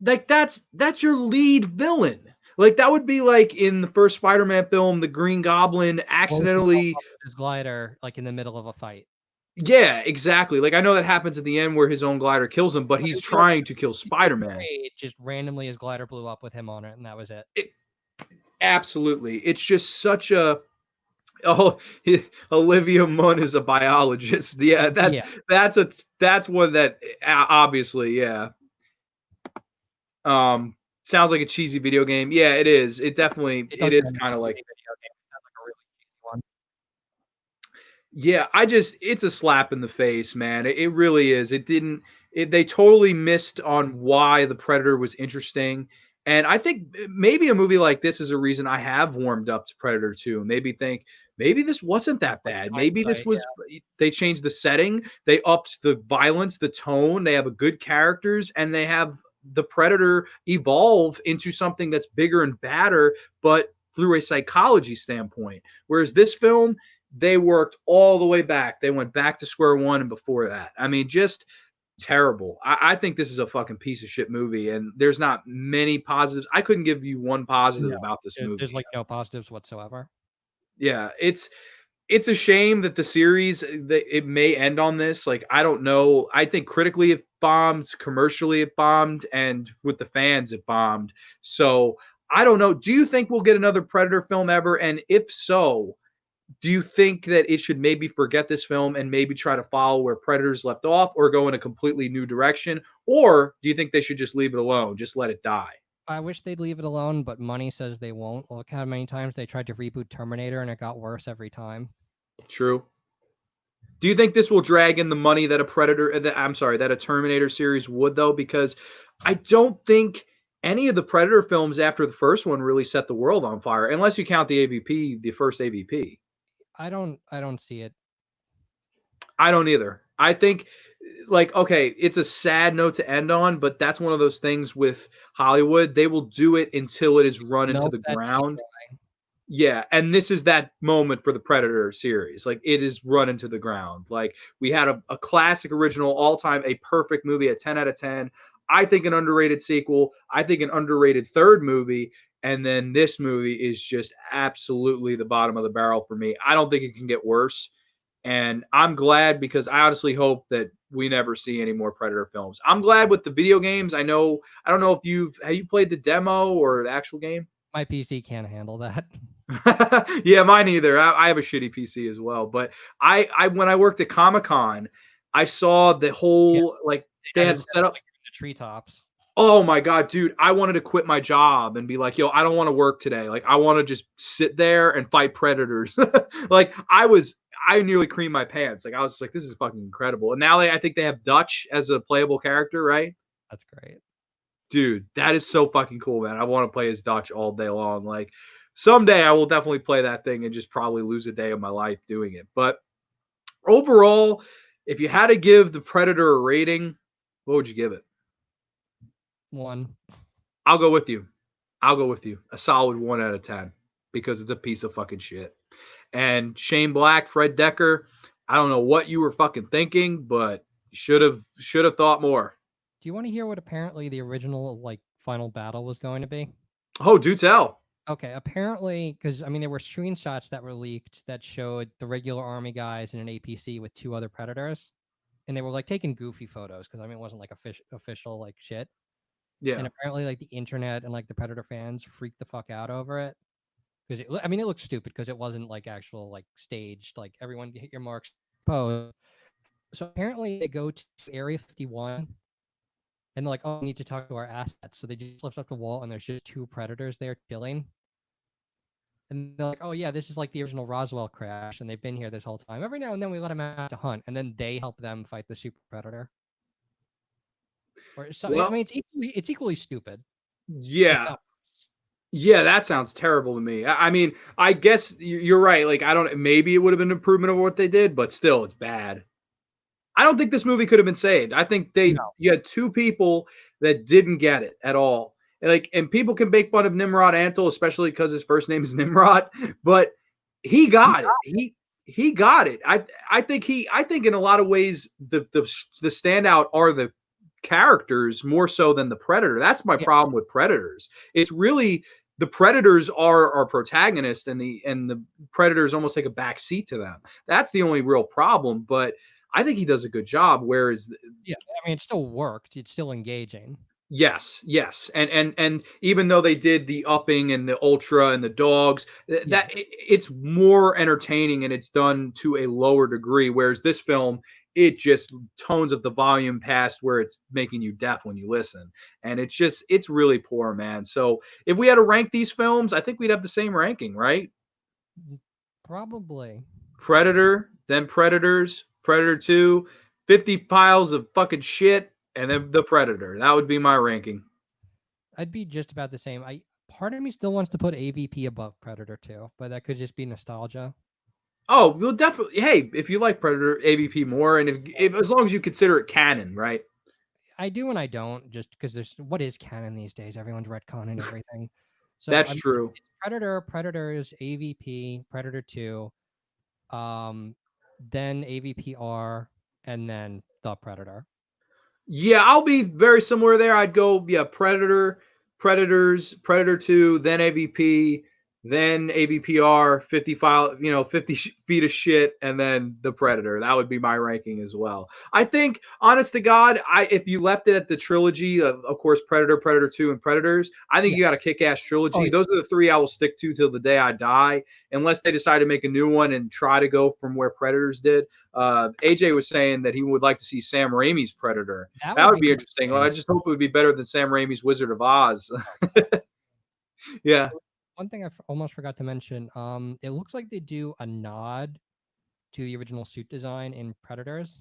Like that's your lead villain. Like that would be like in the first Spider-Man film, the Green Goblin blows himself accidentally. up with his glider, like in the middle of a fight. Yeah, exactly. Like I know that happens at the end where his own glider kills him, but But he's it would be like trying to kill he's in a Spider-Man. parade, just randomly his glider blew up with him on it, and that was it. It, absolutely. It's just such a oh Olivia Munn is a biologist. Yeah, that's Yeah, that's one that obviously, yeah. Sounds like a cheesy video game. Yeah, it is. it It does is sound like kind a of cheesy like video game. It sounds like a really cheesy one. yeah, it's a slap in the face, man. It really is. They totally missed on why the Predator was interesting. And I think maybe a movie like this is a reason I have warmed up to Predator 2. Maybe think maybe this wasn't that Like in bad. Maybe this hindsight, was they changed the setting, they upped the violence, the tone, they have a good characters, and they have the Predator evolve into something that's bigger and badder, but through a psychology standpoint. Whereas this film, they worked all the way back. They went back to square one and before that. I mean, just terrible. I think this is a fucking piece of shit movie, and there's not many positives. I couldn't give you one yeah. positive No, about this there's movie. like no positives whatsoever. Yeah, it's a shame that the series that it may end on this. Like, I don't know. I think critically it bombed, commercially it bombed, and with the fans it bombed. So I don't know. Do you think we'll get another Predator film ever? And if so, do you think that it should maybe forget this film and maybe try to follow where Predators left off, or go in a completely new direction? Or do you think they should just leave it alone, just let it die? I wish they'd leave it alone, but money says they won't. Look how many times they tried to reboot Terminator and it got worse every time. True. Do you think this will drag in the money that a Predator, that I'm sorry, that a Terminator series would though? Because I don't think any of the Predator films after the first one really set the world on fire, unless you count the AVP, the first AVP. I don't see it. I don't either. I think, like, okay, it's a sad note to end on, but that's one of those things with Hollywood. They will do it until it is run into Milk the that tea ground. dry. Yeah, and this is that moment for the Predator series. Like, it is run into the ground. Like, we had a classic original, all time, a perfect movie, a 10 out of 10. I think an underrated sequel. I think an underrated third movie. And then this movie is just absolutely the bottom of the barrel for me. I don't think it can get worse. And I'm glad, because I honestly hope that we never see any more Predator films. I'm glad with the video games. I don't know if have you played the demo or the actual game? My PC can't handle that. Yeah, mine either. I have a shitty PC as well. But I when I worked at Comic Con, I saw the Yeah, whole, like, they they had it had set set up up. like in the treetops. Oh my god, dude! I wanted to quit my job and be like, "Yo, I don't want to work today. Like, I want to just sit there and fight predators." Like, I nearly creamed my pants. Like, I was just like, "This is fucking incredible." And now I think they have Dutch as a playable character, right? That's great. Dude, that is so fucking cool, man. I want to play as Dutch all day long. Like, someday I will definitely play that thing and just probably lose a day of my life doing it. But overall, if you had to give the Predator a rating, what would you give it? One. I'll go with you. I'll go with you. A solid 1 out of 10, because it's a piece of fucking shit. And Shane Black, Fred Decker, I don't know what you were fucking thinking, but should have thought more. Do you want to hear what apparently the original like final battle was going to be? Oh, do tell. Okay, apparently, because I mean, there were screenshots that were leaked that showed the regular army guys in an APC with two other predators, and they were like taking goofy photos because I mean, it wasn't like official like shit. Yeah. And apparently, like the internet and like the Predator fans freaked the fuck out over it because I mean, it looked stupid because it wasn't like actual like staged, like everyone hit your marks, pose. So apparently, they go to Area 51 and they're like, "Oh, we need to talk to our assets." So they just lift up the wall and there's just two predators there chilling. And they're like, "Oh yeah, this is like the original Roswell crash, and they've been here this whole time. Every now and then we let them out to hunt, and then they help them fight the super predator." Or so, I Well, mean, it's equally stupid, if yeah. not worse. Yeah, that sounds terrible to me. I mean, I guess you're right. Like, I don't, maybe it would have been an improvement of what they did, but still, it's bad. I don't think this movie could have been saved. I think No, you had two people that didn't get it at all. And people can make fun of Nimrod Antle, especially because his first name is Nimrod, but he he got it. He got it. I think in a lot of ways the standout are the characters more so than the predator. That's my yeah, problem with predators. It's really the predators are our protagonist, and the predators almost take a back seat to them. That's the only real problem. But I think he does a good job. Whereas, yeah. I mean, it still worked. It's still engaging. yes, yes, and even though they did the upping and the ultra and the dogs, Yeah, it's more entertaining and it's done to a lower degree. Whereas this film, it just tones up the volume past where it's making you deaf when you listen, and it's really poor, man. So if we had to rank these films, I think we'd have the same ranking, right? probably. Predator, then Predators, Predator 2, 50 piles of fucking shit, and then the Predator. That would be my ranking. I'd be just about the same. I Part of me still wants to put AVP above Predator too, but that could just be nostalgia. Oh, we'll definitely. Hey, if you like Predator AVP more, and if as long as you consider it canon, right? I do and I don't, just because there's what is canon these days? Everyone's retconning everything. So That's I mean, true. it's Predator, Predators, AVP, Predator 2, um, then AVPR, and then the Predator. Yeah, I'll be very similar there. I'd go, yeah, Predator, Predators, Predator 2, then AVP, then AVPR, 50 feet of shit, and then the Predator. That would be my ranking as well. I think, honest to God, if you left it at the trilogy of course, Predator, Predator 2, and Predators, I think Yeah. you got a kick-ass Oh trilogy. yeah. Those are the three I will stick to till the day I die, unless they decide to make a new one and try to go from where Predators did. AJ was saying that he would like to see Sam Raimi's Predator. That That would would be be kind interesting. of Well, I insane. just hope it would be better than Sam Raimi's Wizard of Oz. Yeah. One thing I almost forgot to mention, it looks like they do a nod to the original suit design in Predators.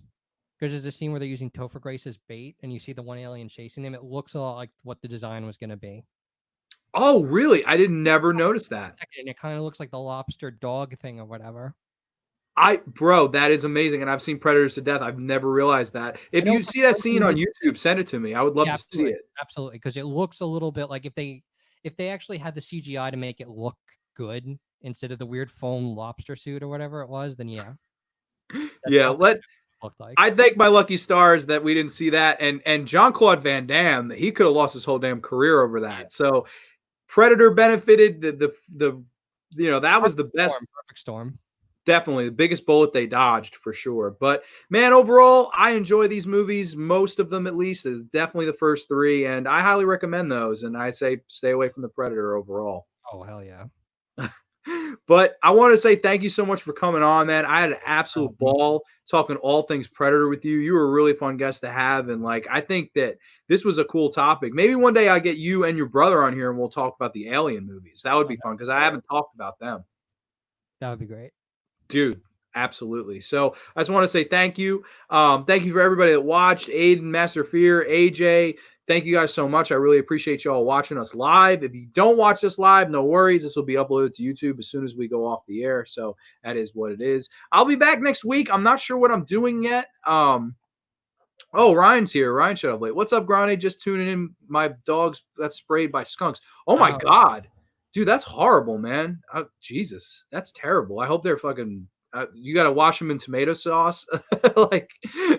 Because there's a scene where they're using Topher Grace as bait, and you see the one alien chasing him. It looks a lot like what the design was going to be. Oh, really? I didn't never notice that. And it kind of looks like the lobster dog thing or whatever. Bro, that is amazing. And I've seen Predators to death. I've never realized that. I If know you for see that some scene on reason, YouTube, send it to me. I would love yeah, to see absolutely, it. absolutely, because it looks a little bit like if they actually had the CGI to make it look good instead of the weird foam lobster suit or whatever it was, then yeah, that's Yeah, probably what let it looked like. I thank my lucky stars that we didn't see that. And Jean Claude Van Damme, he could have lost his whole damn career over Yeah, that. So Predator benefited. The that was the perfect best. storm, perfect storm. Definitely the biggest bullet they dodged for sure. But man, overall, I enjoy these movies. Most of them, at least, is definitely the first three, and I highly recommend those. And I say stay away from the Predator overall. Oh hell yeah! But I want to say thank you so much for coming on, man. I had an absolute Um, ball talking all things Predator with you. You were a really fun guest to have, and like I think that this was a cool topic. Maybe one day I get you and your brother on here, and we'll talk about the Alien movies. That would oh, be that fun would because be I great. haven't talked about them. That would be great. Dude, absolutely. So I just want to say thank you. Thank you for everybody that watched. Aiden, Master Fear, AJ. Thank you guys so much. I really appreciate you all watching us live. If you don't watch us live, no worries. This will be uploaded to YouTube as soon as we go off the air. So that is what it is. I'll be back next week. I'm not sure what I'm doing yet. Oh, Ryan's here. Ryan showed up late. What's up, Grande? Just tuning in. My dog's got sprayed by skunks. Oh my Oh, god, dude, that's horrible, man. Jesus, that's terrible. I hope they're fucking. You got to wash them in tomato sauce, like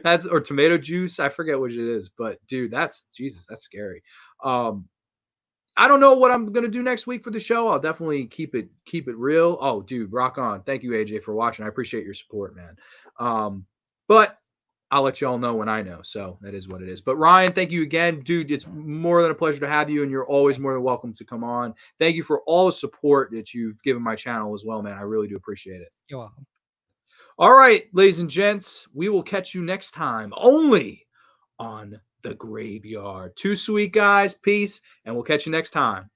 that's or tomato juice. I forget which it is, but dude, that's Jesus. That's scary. Um, I don't know what I'm gonna do next week for the show. I'll definitely keep it real. Oh, dude, rock on. Thank you, AJ, for watching. I appreciate your support, man. But I'll let y'all know when I know. So that is what it is. But Ryan, thank you again, dude. It's more than a pleasure to have you, and you're always thank more than welcome to come on. Thank you for all the support that you've given my channel as well, man. I really do appreciate it. you. You're welcome. All right, ladies and gents, we will catch you next time only on the graveyard. Too sweet, guys. Peace, and we'll catch you next time.